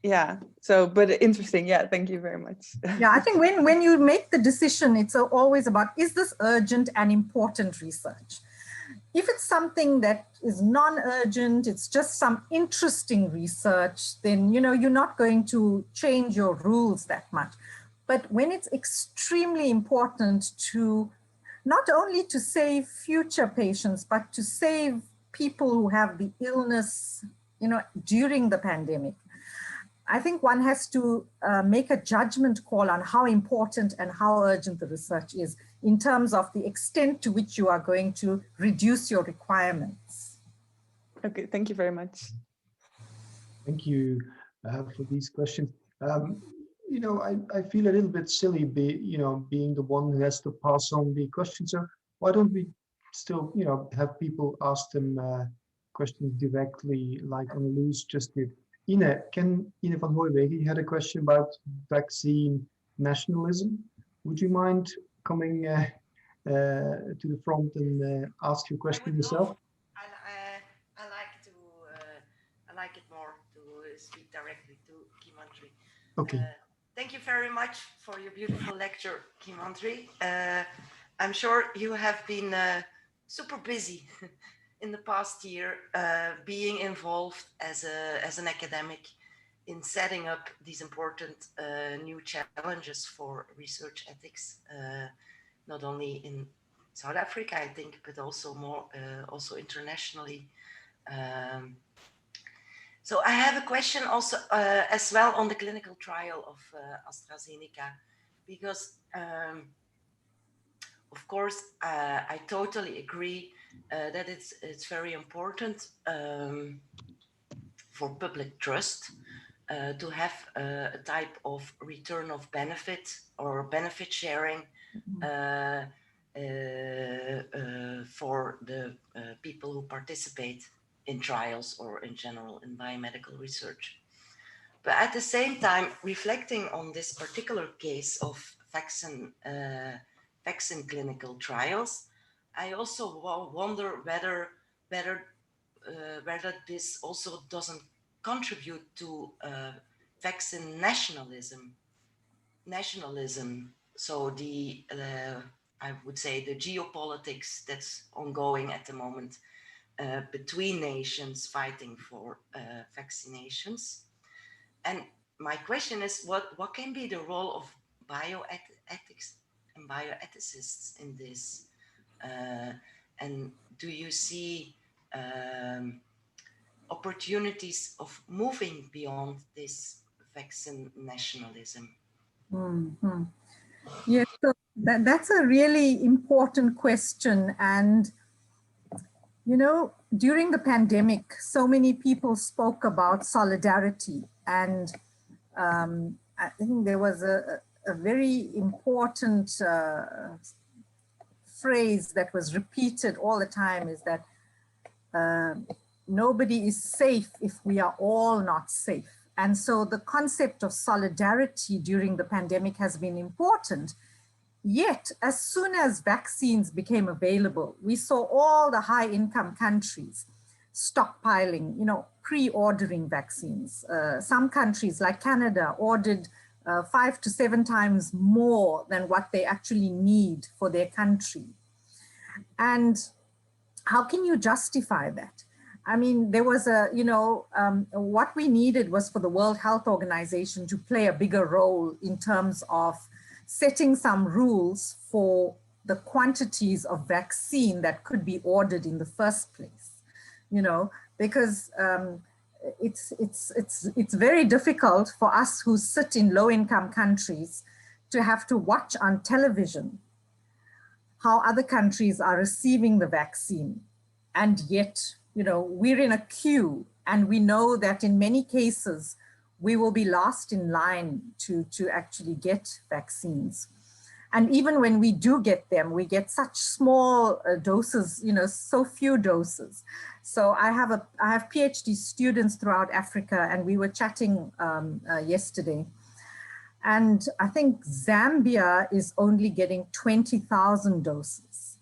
yeah, so, but interesting. Yeah, thank you very much. Yeah, I think when you make the decision, it's always about, is this urgent and important research? If it's something that is non-urgent, it's just some interesting research, then, you're not going to change your rules that much. But when it's extremely important to not only to save future patients, but to save people who have the illness, during the pandemic, I think one has to make a judgment call on how important and how urgent the research is in terms of the extent to which you are going to reduce your requirements. Okay, thank you very much. Thank you for these questions. I feel a little bit silly, being the one who has to pass on the questions. So why don't we still, have people ask them questions directly, like Annelies just did. Ine van Hooijwegen, you had a question about vaccine nationalism. Would you mind coming to the front and ask your question yourself? I like it more to speak directly to Keymanthri. Okay. Thank you very much for your beautiful lecture, Keymanthri. I'm sure you have been super busy in the past year, being involved as an academic in setting up these important new challenges for research ethics, not only in South Africa, I think, but also also internationally. So I have a question also as well on the clinical trial of AstraZeneca, because of course I totally agree that it's very important for public trust to have a type of return of benefit or benefit sharing for the people who participate in trials or in general in biomedical research. But at the same time, reflecting on this particular case of vaccine clinical trials, I also wonder whether this also doesn't contribute to vaccine nationalism. So the I would say the geopolitics that's ongoing at the moment between nations fighting for vaccinations. And my question is, what can be the role of bioethics and bioethicists in this? And do you see opportunities of moving beyond this vaccine nationalism? Mm-hmm. Yes, so that's a really important question. And, you know, during the pandemic, so many people spoke about solidarity. And I think there was a very important phrase that was repeated all the time, is that nobody is safe if we are all not safe. And so the concept of solidarity during the pandemic has been important. Yet, as soon as vaccines became available, we saw all the high-income countries stockpiling, you know, pre-ordering vaccines. Some countries like Canada ordered 5 to 7 times more than what they actually need for their country. And how can you justify that? I mean, there was a, you know, what we needed was for the World Health Organization to play a bigger role in terms of setting some rules for the quantities of vaccine that could be ordered in the first place, you know, because it's very difficult for us who sit in low-income countries to have to watch on television how other countries are receiving the vaccine. And yet, you know, we're in a queue, and we know that in many cases, we will be last in line to actually get vaccines. And even when we do get them, we get such small doses, you know, so few doses. So I have PhD students throughout Africa, and we were chatting yesterday. And I think Zambia is only getting 20,000 doses.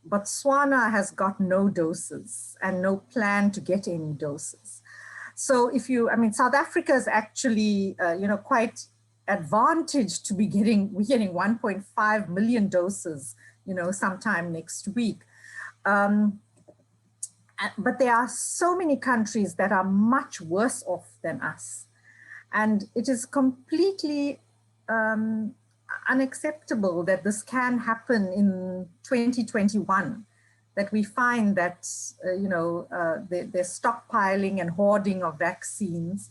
Botswana has got no doses and no plan to get any doses. So if you, I mean, South Africa is actually, you know, quite advantaged to be we're getting 1.5 million doses, you know, sometime next week. But there are so many countries that are much worse off than us. And it is completely unacceptable that this can happen in 2021, that we find that, you know, they're stockpiling and hoarding of vaccines.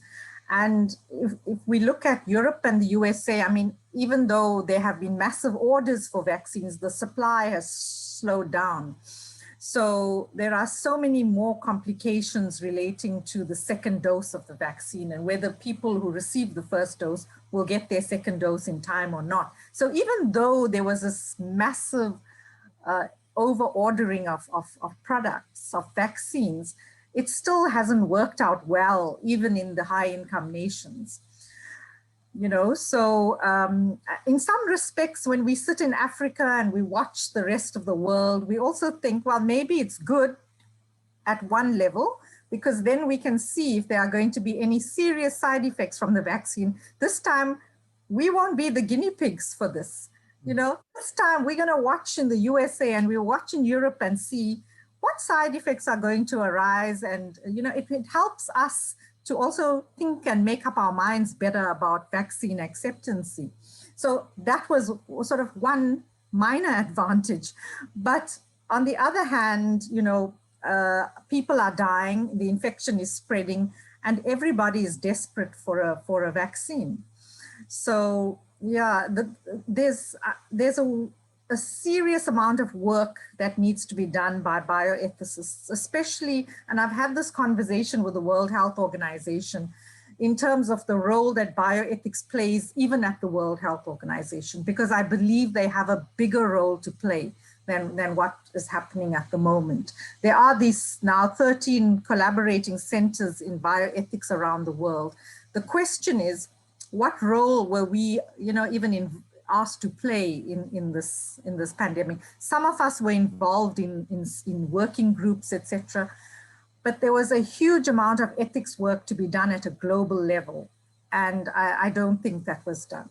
And if we look at Europe and the USA, I mean, even though there have been massive orders for vaccines, the supply has slowed down. So there are so many more complications relating to the second dose of the vaccine and whether people who receive the first dose will get their second dose in time or not. So even though there was this massive over-ordering of products, of vaccines, it still hasn't worked out well, even in the high-income nations. You know, so in some respects, when we sit in Africa and we watch the rest of the world, we also think, well, maybe it's good at one level, because then we can see if there are going to be any serious side effects from the vaccine. This time, we won't be the guinea pigs for this. You know, this time we're going to watch in the USA and we'll watch in Europe and see what side effects are going to arise. And, you know, it helps us to also think and make up our minds better about vaccine acceptancy. So that was sort of one minor advantage. But on the other hand, you know, people are dying, the infection is spreading, and everybody is desperate for a vaccine. So yeah, there's a a serious amount of work that needs to be done by bioethicists, especially, and I've had this conversation with the World Health Organization in terms of the role that bioethics plays even at the World Health Organization, because I believe they have a bigger role to play than what is happening at the moment. There are these now 13 collaborating centers in bioethics around the world. The question is, what role were we, even asked to play in this pandemic? Some of us were involved in working groups, etc. But there was a huge amount of ethics work to be done at a global level. And I don't think that was done.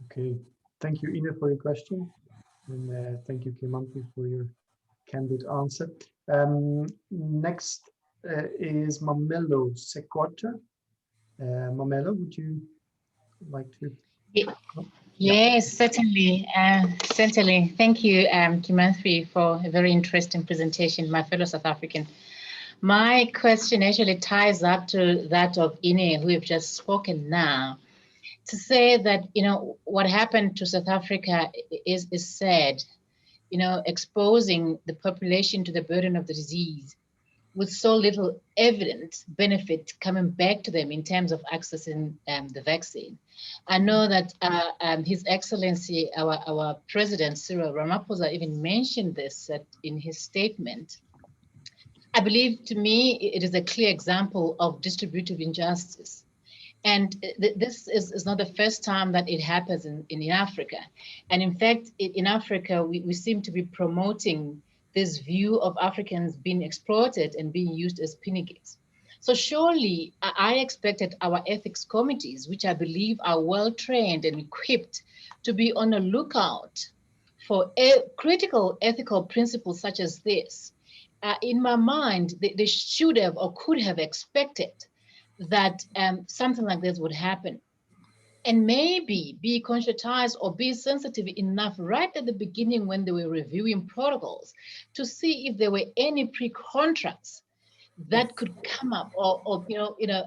Okay, thank you, Ina, for your question. And thank you, Keymanthri, for your candid answer. Next is Mamelo Sequata. Mamelo, would you like to? Yes, certainly. Certainly. Thank you, Keymanthri, for a very interesting presentation, my fellow South African. My question actually ties up to that of Ine, who have just spoken now, to say that, what happened to South Africa is sad, exposing the population to the burden of the disease with so little evident benefit coming back to them in terms of accessing the vaccine. I know that His Excellency, our President Cyril Ramaphosa, even mentioned this in his statement. I believe, to me, it is a clear example of distributive injustice. And this is not the first time that it happens in Africa. And in fact, in Africa, we seem to be promoting this view of Africans being exploited and being used as pinagates. So surely I expected our ethics committees, which I believe are well-trained and equipped, to be on a lookout for critical ethical principles such as this. In my mind, they should have or could have expected that something like this would happen. And maybe be conscientized or be sensitive enough right at the beginning when they were reviewing protocols to see if there were any pre-contracts that could come up or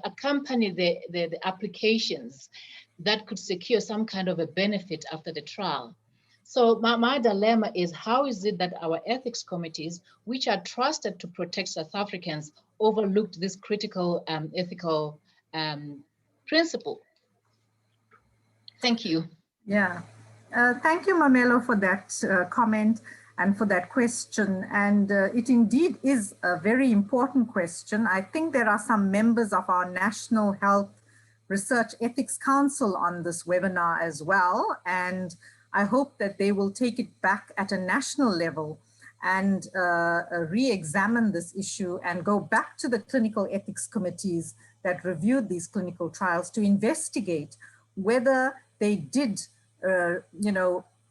accompany the applications that could secure some kind of a benefit after the trial. So my dilemma is, how is it that our ethics committees, which are trusted to protect South Africans, overlooked this critical ethical principle? Thank you. Yeah. Thank you, Mamelo, for that comment and for that question. And it indeed is a very important question. I think there are some members of our National Health Research Ethics Council on this webinar as well. And I hope that they will take it back at a national level and re-examine this issue and go back to the clinical ethics committees that reviewed these clinical trials to investigate whether they did,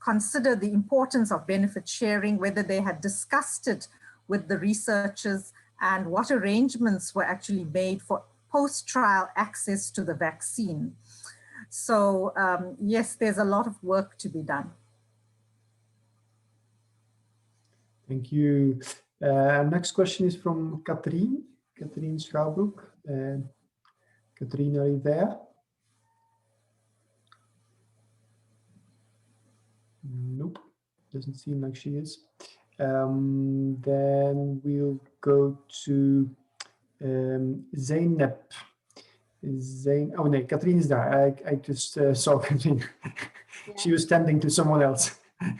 consider the importance of benefit sharing, whether they had discussed it with the researchers, and what arrangements were actually made for post-trial access to the vaccine. So yes, there's a lot of work to be done. Thank you. Next question is from Katrien Schouwbroek. Katrien, are you there? Nope, doesn't seem like she is. Then we'll go to Zeynep. Oh no, Katrien is there. I just saw Katrien. Yeah. She was standing to someone else. Yeah,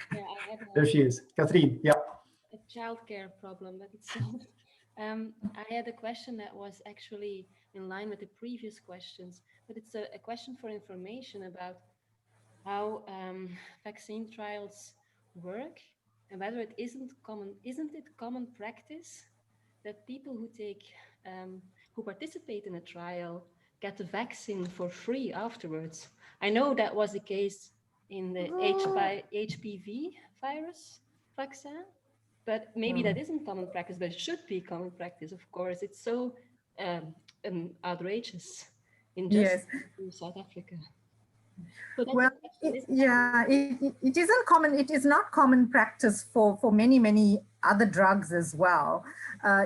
there she is. Katrien, yeah. A childcare problem, but it's solved. I had a question that was actually in line with the previous questions, but it's a question for information about how vaccine trials work and whether it isn't it common practice that people who participate in a trial get the vaccine for free afterwards? I know that was the case in the HPV virus vaccine, but maybe that isn't common practice, but it should be common practice, of course. It's so outrageous injustice in South Africa. Well, it isn't common. It is not common practice for many other drugs as well.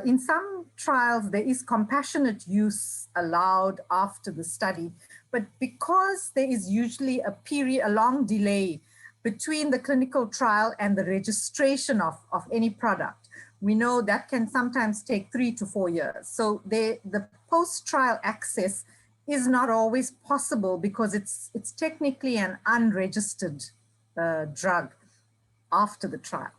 In some trials, there is compassionate use allowed after the study, But because there is usually a long delay between the clinical trial and the registration of any product, we know that can sometimes take 3 to 4 years. So the post-trial access is not always possible because it's technically an unregistered drug after the trial.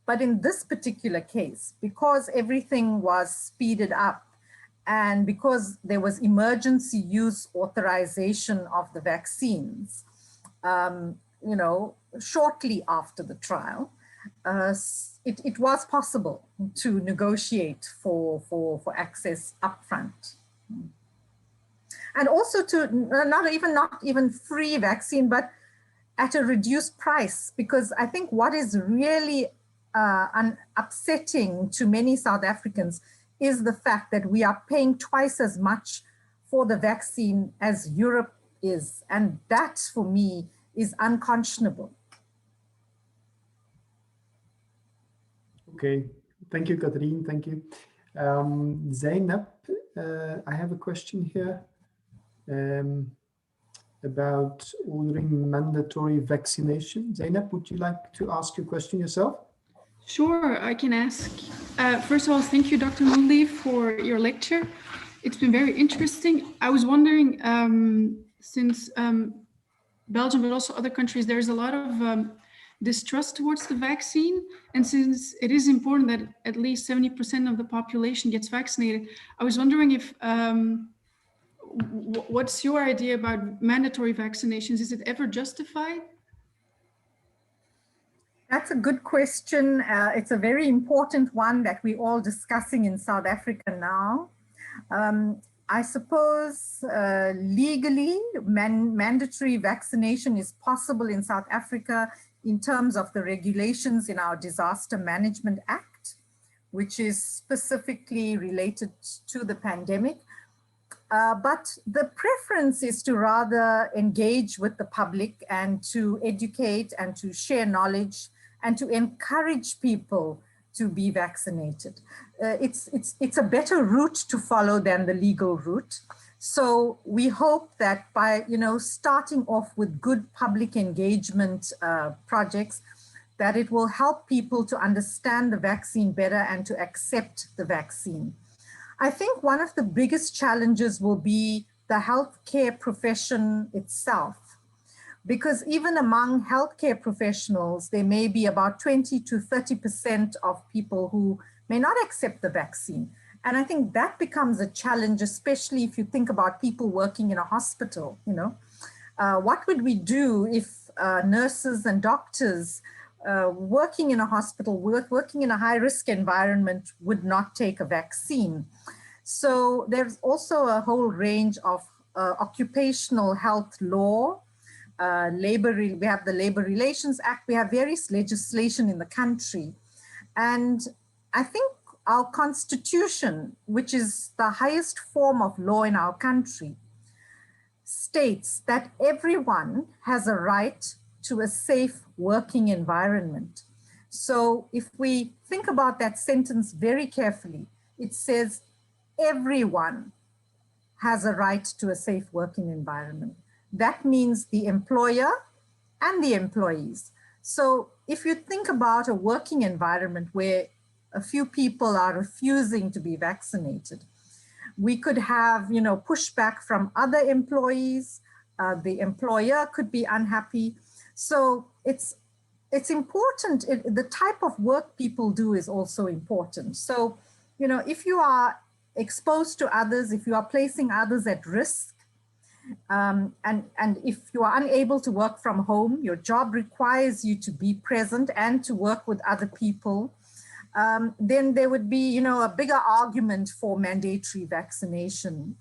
But in this particular case, because everything was speeded up and because there was emergency use authorization of the vaccines, you know, shortly after the trial, it was possible to negotiate for access upfront. And also to not even free vaccine, but at a reduced price, because I think what is really upsetting to many South Africans is the fact that we are paying twice as much for the vaccine as Europe is. And that for me is unconscionable. Okay, thank you, Catherine, thank you. Zainab, I have a question here about ordering mandatory vaccination. Zainab, would you like to ask your question yourself? Sure, I can ask. First of all, thank you, Dr. Moodley, for your lecture. It's been very interesting. I was wondering, since Belgium, but also other countries, there's a lot of distrust towards the vaccine. And since it is important that at least 70% of the population gets vaccinated, I was wondering if, what's your idea about mandatory vaccinations? Is it ever justified? That's a good question. It's a very important one that we're all discussing in South Africa now. I suppose legally mandatory vaccination is possible in South Africa in terms of the regulations in our Disaster Management Act, which is specifically related to the pandemic. But the preference is to rather engage with the public and to educate and to share knowledge and to encourage people to be vaccinated. It's a better route to follow than the legal route. So we hope that by starting off with good public engagement projects, that it will help people to understand the vaccine better and to accept the vaccine. I think one of the biggest challenges will be the healthcare profession itself. Because even among healthcare professionals, there may be about 20 to 30% of people who may not accept the vaccine. And I think that becomes a challenge, especially if you think about people working in a hospital. What would we do if nurses and doctors working in a hospital, working in a high-risk environment would not take a vaccine? So there's also a whole range of occupational health law, we have the Labor Relations Act, we have various legislation in the country. And I think our constitution, which is the highest form of law in our country, states that everyone has a right to a safe working environment. So if we think about that sentence very carefully, it says everyone has a right to a safe working environment. That means the employer and the employees. So if you think about a working environment where a few people are refusing to be vaccinated, we could have, pushback from other employees. The employer could be unhappy. So it's important. The type of work people do is also important. So, if you are exposed to others, if you are placing others at risk, and if you are unable to work from home, your job requires you to be present and to work with other people, then there would be, a bigger argument for mandatory vaccination.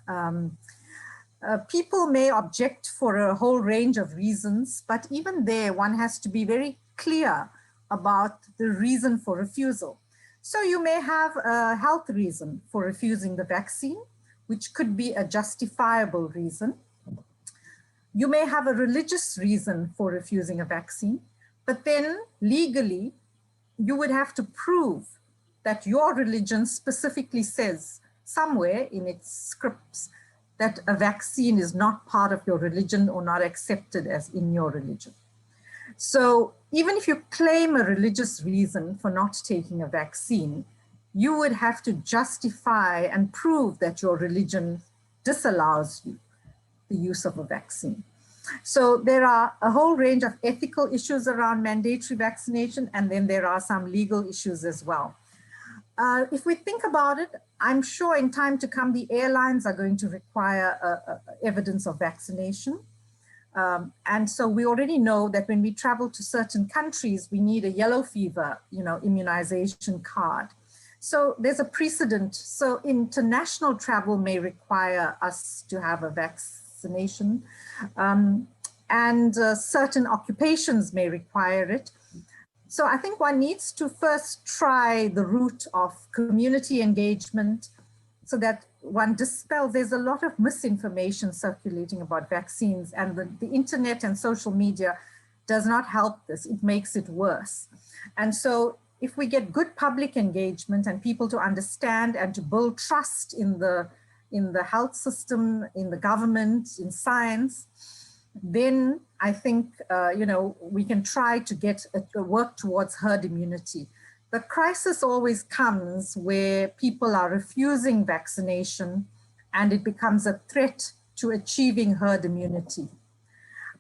People may object for a whole range of reasons, but even there, one has to be very clear about the reason for refusal. So you may have a health reason for refusing the vaccine, which could be a justifiable reason. You may have a religious reason for refusing a vaccine, but then legally, you would have to prove that your religion specifically says somewhere in its scripts that a vaccine is not part of your religion or not accepted as in your religion. So even if you claim a religious reason for not taking a vaccine, you would have to justify and prove that your religion disallows you the use of a vaccine. So there are a whole range of ethical issues around mandatory vaccination, and then there are some legal issues as well. If we think about it, I'm sure in time to come, the airlines are going to require evidence of vaccination. And so we already know that when we travel to certain countries, we need a yellow fever, immunization card. So there's a precedent. So international travel may require us to have a vaccination, and certain occupations may require it. So I think one needs to first try the route of community engagement so that one dispels, there's a lot of misinformation circulating about vaccines, and the internet and social media does not help this, it makes it worse. And so if we get good public engagement and people to understand and to build trust in the health system, in the government, in science, then I think, we can try to get work towards herd immunity. The crisis always comes where people are refusing vaccination and it becomes a threat to achieving herd immunity.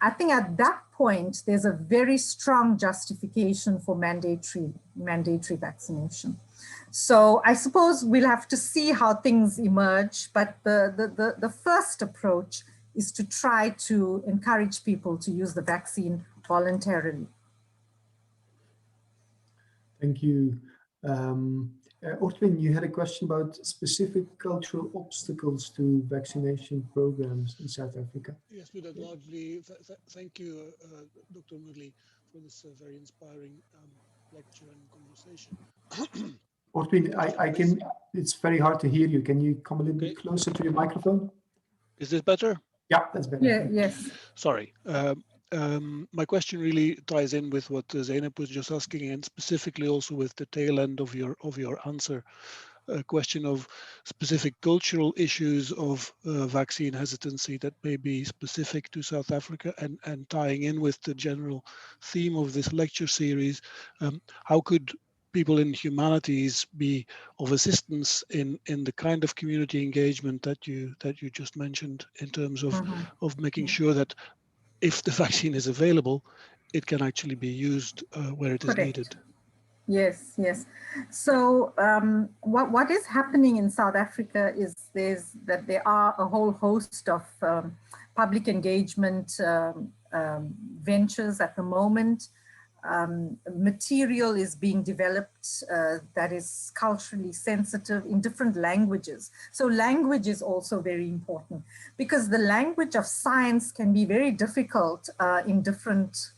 I think at that point, there's a very strong justification for mandatory vaccination. So I suppose we'll have to see how things emerge, but the first approach is to try to encourage people to use the vaccine voluntarily. Thank you. Ortwin, you had a question about specific cultural obstacles to vaccination programs in South Africa. Yes, we did largely. Thank you, Dr. Moodley, for this very inspiring lecture and conversation. Ortwin, it's very hard to hear you. Can you come a little bit closer to your microphone? Is this better? Yeah, that's better. Yeah, yes. Sorry. My question really ties in with what Zeynep was just asking, and specifically also with the tail end of your answer. A question of specific cultural issues of vaccine hesitancy that may be specific to South Africa, and tying in with the general theme of this lecture series. How could people in humanities be of assistance in the kind of community engagement that you just mentioned, in terms of making sure that if the vaccine is available, it can actually be used where it is needed? Yes, yes. So what is happening in South Africa is there are a whole host of public engagement ventures at the moment. Material is being developed that is culturally sensitive in different languages. So language is also very important, because the language of science can be very difficult in different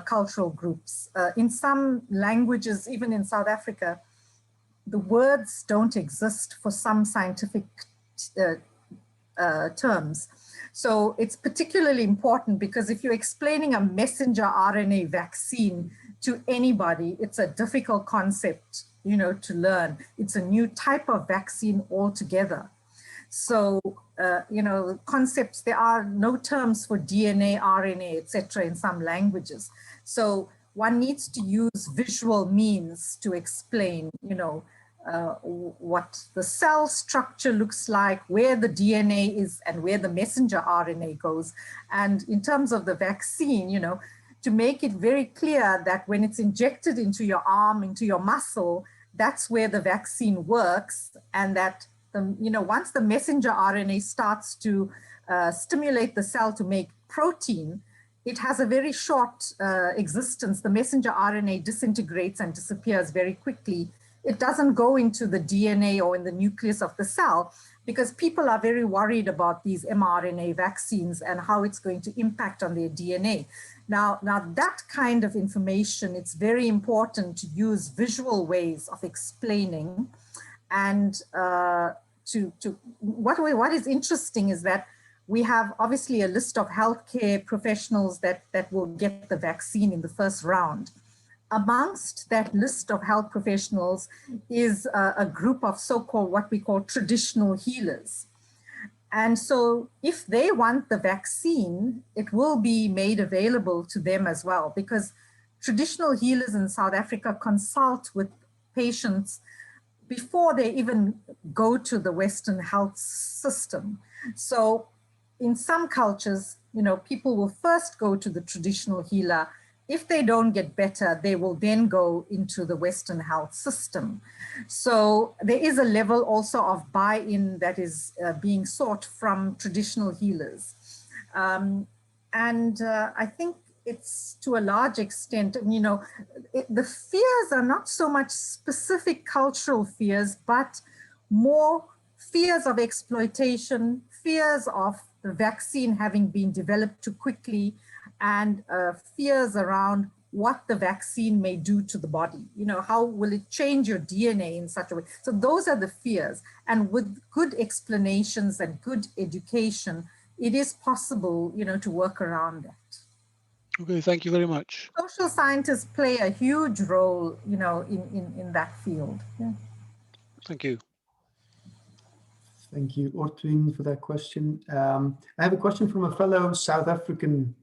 cultural groups. In some languages, even in South Africa, the words don't exist for some scientific terms. So it's particularly important, because if you're explaining a messenger RNA vaccine to anybody, it's a difficult concept, to learn. It's a new type of vaccine altogether. So, concepts, there are no terms for DNA, RNA, etc. in some languages. So one needs to use visual means to explain, what the cell structure looks like, where the DNA is, and where the messenger RNA goes. And in terms of the vaccine, to make it very clear that when it's injected into your arm, into your muscle, that's where the vaccine works, and that once the messenger RNA starts to stimulate the cell to make protein, it has a very short existence. The messenger RNA disintegrates and disappears very quickly. It doesn't go into the DNA or in the nucleus of the cell, because people are very worried about these mRNA vaccines and how it's going to impact on their DNA. Now that kind of information, it's very important to use visual ways of explaining. And what is interesting is that we have obviously a list of healthcare professionals that will get the vaccine in the first round. Amongst that list of health professionals is a group of so-called, what we call traditional healers. And so if they want the vaccine, it will be made available to them as well, because traditional healers in South Africa consult with patients before they even go to the Western health system. So in some cultures, you know, people will first go to the traditional healer. If they don't get better, they will then go into the Western health system. So there is a level also of buy-in that is being sought from traditional healers. I think it's to a large extent, you know, the fears are not so much specific cultural fears, but more fears of exploitation, fears of the vaccine having been developed too quickly, and fears around what the vaccine may do to the body. You know, how will it change your DNA in such a way? So those are the fears. And with good explanations and good education, it is possible, you know, to work around that. Okay, thank you very much. Social scientists play a huge role, you know, in that field. Yeah. Thank you. Thank you, Ortwin, for that question. I have a question from a fellow South African,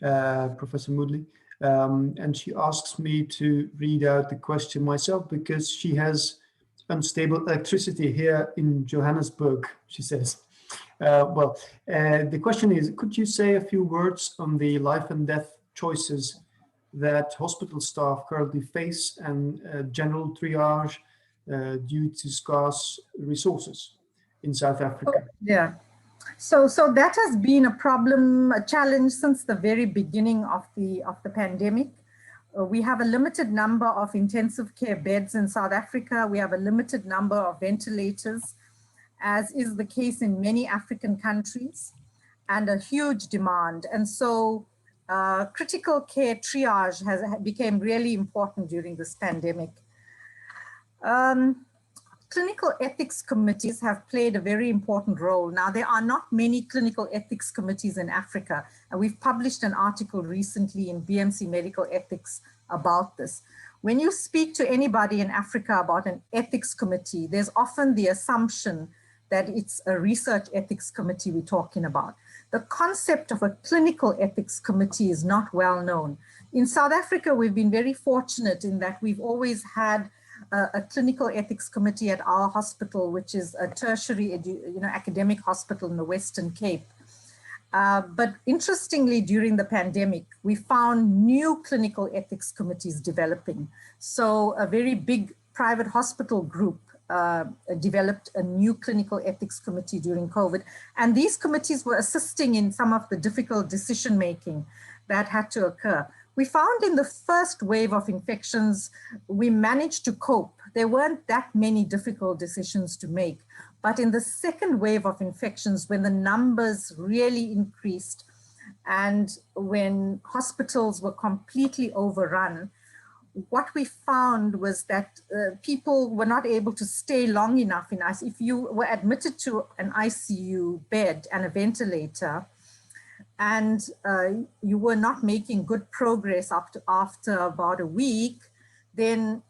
Professor Moodley, and she asks me to read out the question myself because she has unstable electricity here in Johannesburg, she says. The question is, could you say a few words on the life and death choices that hospital staff currently face and general triage due to scarce resources in South Africa? Yeah. So that has been a problem, a challenge since the very beginning of the pandemic. We have a limited number of intensive care beds in South Africa. We have a limited number of ventilators, as is the case in many African countries, and a huge demand. And so critical care triage became really important during this pandemic. Clinical ethics committees have played a very important role. Now, there are not many clinical ethics committees in Africa, and we've published an article recently in BMC Medical Ethics about this. When you speak to anybody in Africa about an ethics committee, there's often the assumption that it's a research ethics committee we're talking about. The concept of a clinical ethics committee is not well known. In South Africa, we've been very fortunate in that we've always had a clinical ethics committee at our hospital, which is a tertiary academic hospital in the Western Cape. But interestingly, during the pandemic, we found new clinical ethics committees developing. So a very big private hospital group developed a new clinical ethics committee during COVID. And these committees were assisting in some of the difficult decision-making that had to occur. We found in the first wave of infections, we managed to cope. There weren't that many difficult decisions to make. But in the second wave of infections, when the numbers really increased and when hospitals were completely overrun, what we found was that people were not able to stay long enough in ICU. If you were admitted to an ICU bed and a ventilator, and you were not making good progress after about a week, then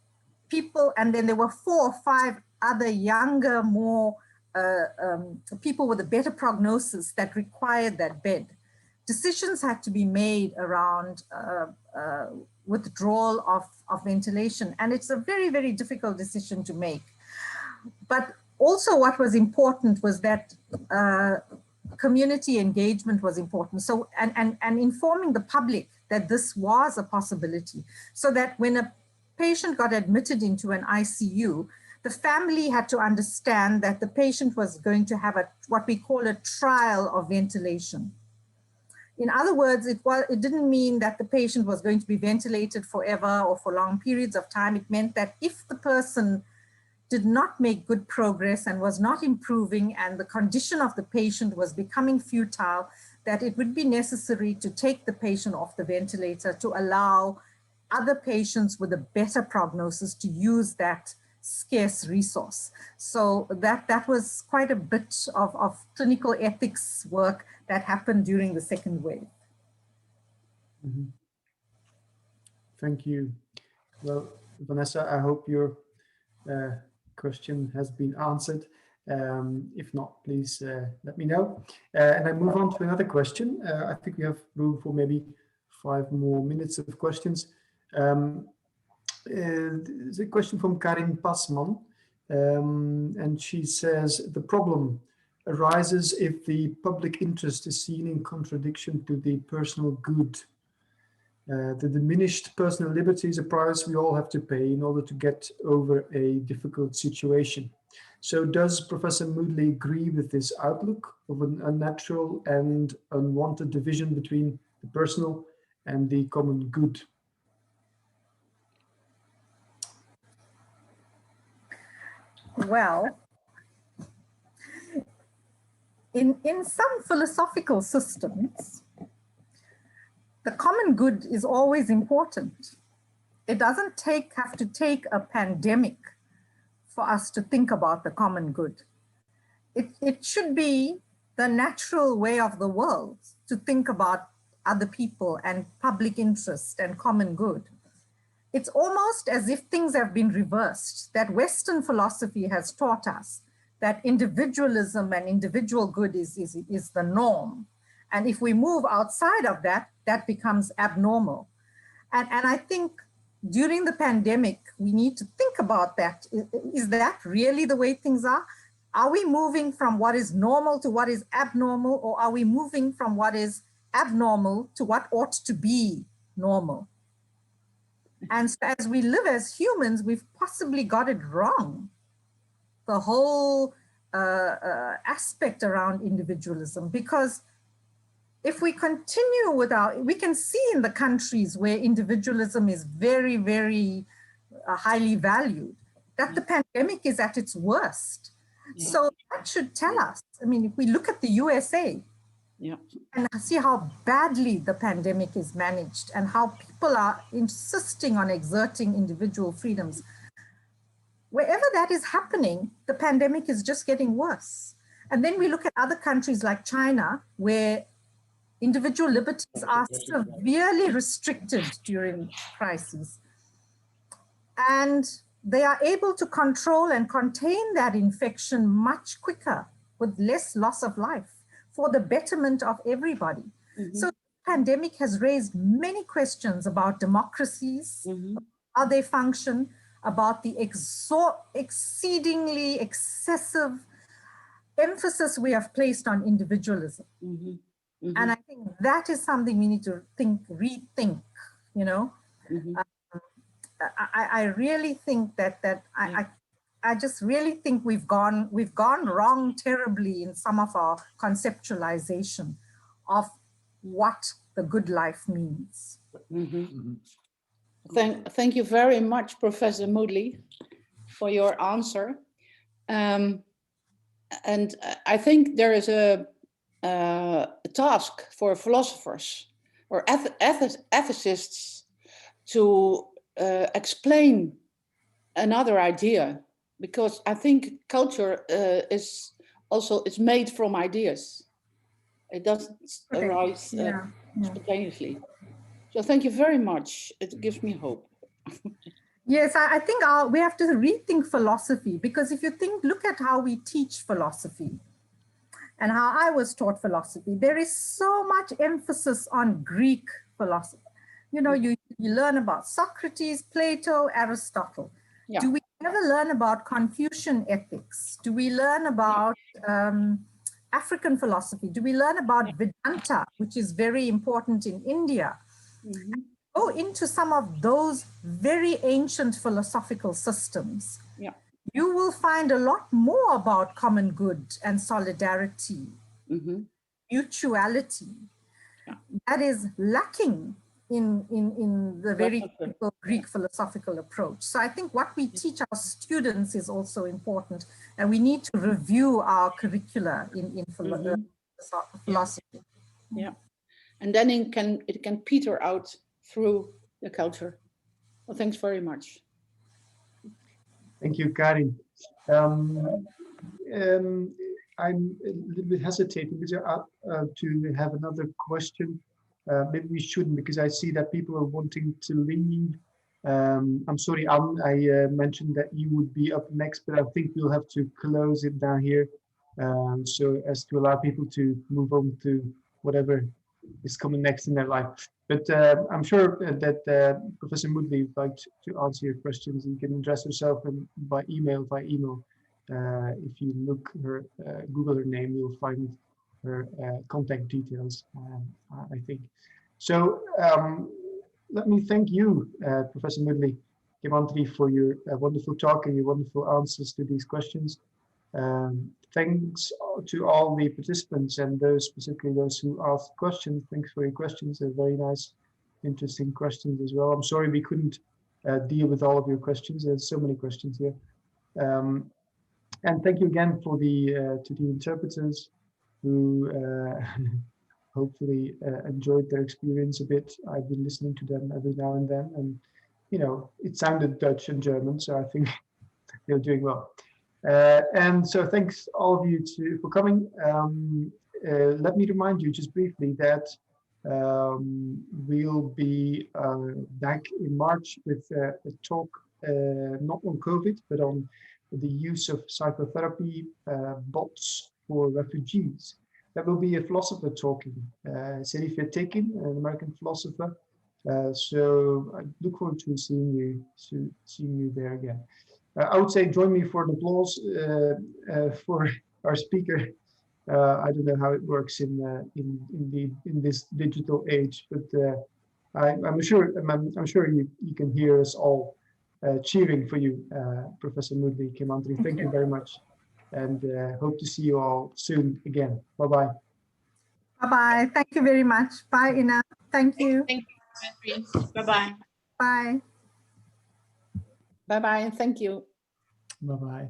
there were 4 or 5 other younger, more people with a better prognosis that required that bed. Decisions had to be made around withdrawal of ventilation. And it's a very, very difficult decision to make. But also what was important was that community engagement was important. So, and informing the public that this was a possibility, so that when a patient got admitted into an ICU, the family had to understand that the patient was going to have what we call a trial of ventilation. In other words, it didn't mean that the patient was going to be ventilated forever or for long periods of time. It meant that if the person did not make good progress and was not improving, and the condition of the patient was becoming futile, that it would be necessary to take the patient off the ventilator to allow other patients with a better prognosis to use that scarce resource. So that was quite a bit of clinical ethics work that happened during the second wave. Mm-hmm. Thank you. Well, Vanessa, I hope your question has been answered. If not, please let me know. And I move on to another question. I think we have room for maybe 5 more minutes of questions. There's a question from Karin Passman, and she says, the problem arises if the public interest is seen in contradiction to the personal good. The diminished personal liberty is a price we all have to pay in order to get over a difficult situation. So does Professor Moodley agree with this outlook of an unnatural and unwanted division between the personal and the common good? Well, in some philosophical systems, the common good is always important. It doesn't have to take a pandemic for us to think about the common good. It should be the natural way of the world to think about other people and public interest and common good. It's almost as if things have been reversed, that Western philosophy has taught us that individualism and individual good is the norm. And if we move outside of that, that becomes abnormal. And I think during the pandemic, we need to think about that. Is that really the way things are? Are we moving from what is normal to what is abnormal, or are we moving from what is abnormal to what ought to be normal? And so as we live as humans, we've possibly got it wrong. The whole aspect around individualism, because if we continue with we can see in the countries where individualism is very, very highly valued, that the pandemic is at its worst. Yeah. So that should tell us, I mean, if we look at the USA, yeah, and see how badly the pandemic is managed and how people are insisting on exerting individual freedoms, wherever that is happening, the pandemic is just getting worse. And then we look at other countries like China, where individual liberties are severely restricted during crises. And they are able to control and contain that infection much quicker with less loss of life for the betterment of everybody. Mm-hmm. So the pandemic has raised many questions about democracies, mm-hmm, how they function, about the exceedingly emphasis we have placed on individualism. Mm-hmm. Mm-hmm. And I think that is something we need to rethink, you know. Mm-hmm. I really think that I just really think we've gone wrong terribly in some of our conceptualization of what the good life means. Mm-hmm. Mm-hmm. Thank you very much, Professor Moodley, for your answer. And I think there is a task for philosophers or ethicists to explain another idea, because I think culture is made from ideas. It doesn't arise spontaneously. So thank you very much. It gives me hope. Yes, I think we have to rethink philosophy, because if you look at how we teach philosophy and how I was taught philosophy, there is so much emphasis on Greek philosophy. You know, you learn about Socrates, Plato, Aristotle. Yeah. Do we ever learn about Confucian ethics? Do we learn about African philosophy? Do we learn about Vedanta, which is very important in India? Mm-hmm. Go into some of those very ancient philosophical systems. Yeah. You will find a lot more about common good and solidarity, mm-hmm, mutuality. Yeah. That is lacking in the very typical Greek philosophical approach. So I think what we teach our students is also important, and we need to review our curricula in philosophy. Yeah, and then it can peter out through the culture. Well, thanks very much. Thank you, Karin. I'm a little bit hesitating because to have another question. Maybe we shouldn't, because I see that people are wanting to leave I'm sorry, Anne, I mentioned that you would be up next, but I think we'll have to close it down here, so as to allow people to move on to whatever is coming next in their life. But I'm sure that Professor Moodley would like to answer your questions. You can address yourself by email. If you Google her name, you'll find her contact details, I think. So let me thank you, Professor Moodley, Keymanthri, for your wonderful talk and your wonderful answers to these questions. Thanks to all the participants and specifically those who asked questions. Thanks for your questions. They're very nice, interesting questions as well. I'm sorry we couldn't deal with all of your questions. There's so many questions here. And thank you again for to the interpreters who hopefully enjoyed their experience a bit. I've been listening to them every now and then, and it sounded Dutch and German, so I think they're doing well. And so thanks all of you for coming. Let me remind you just briefly that we'll be back in March with a talk not on COVID, but on the use of psychotherapy bots for refugees. That will be a philosopher talking, Serif Tekin, an American philosopher. So I look forward to seeing you there again. I would say join me for an applause for our speaker. I don't know how it works in this digital age, but I'm sure you can hear us all cheering for you, Professor Moodley, Keymanthri. Thank you very much, and hope to see you all soon again. Bye bye. Bye bye. Thank you very much. Bye, Ina. Thank you. Thank you. Bye bye. Bye. Bye bye and thank you. Bye bye.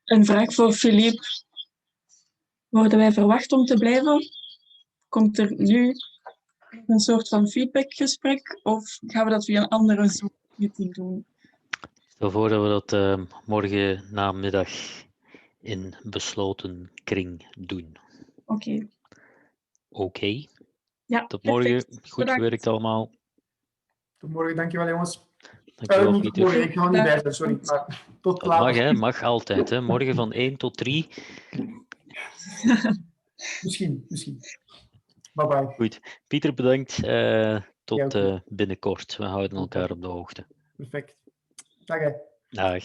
Een vraag voor Philippe. Worden wij verwacht om te blijven? Komt er nu een soort van feedbackgesprek of gaan we dat via een andere Zoom-meeting doen? Stel voor dat we dat morgen namiddag in besloten kring doen. Oké. Oké. Ja, tot morgen. Goed Bedankt. gewerkt allemaal. Tot morgen, dankjewel jongens. Dankjewel Niet Pieter. morgen, ik ga niet bij zijn, sorry. Maar tot Dat later. mag, hè? Mag altijd. Hè? Morgen van 1 tot 3. Misschien. Bye bye. Goed. Pieter, bedankt. Tot binnenkort. We houden elkaar op de hoogte. Perfect. Dag. Dag.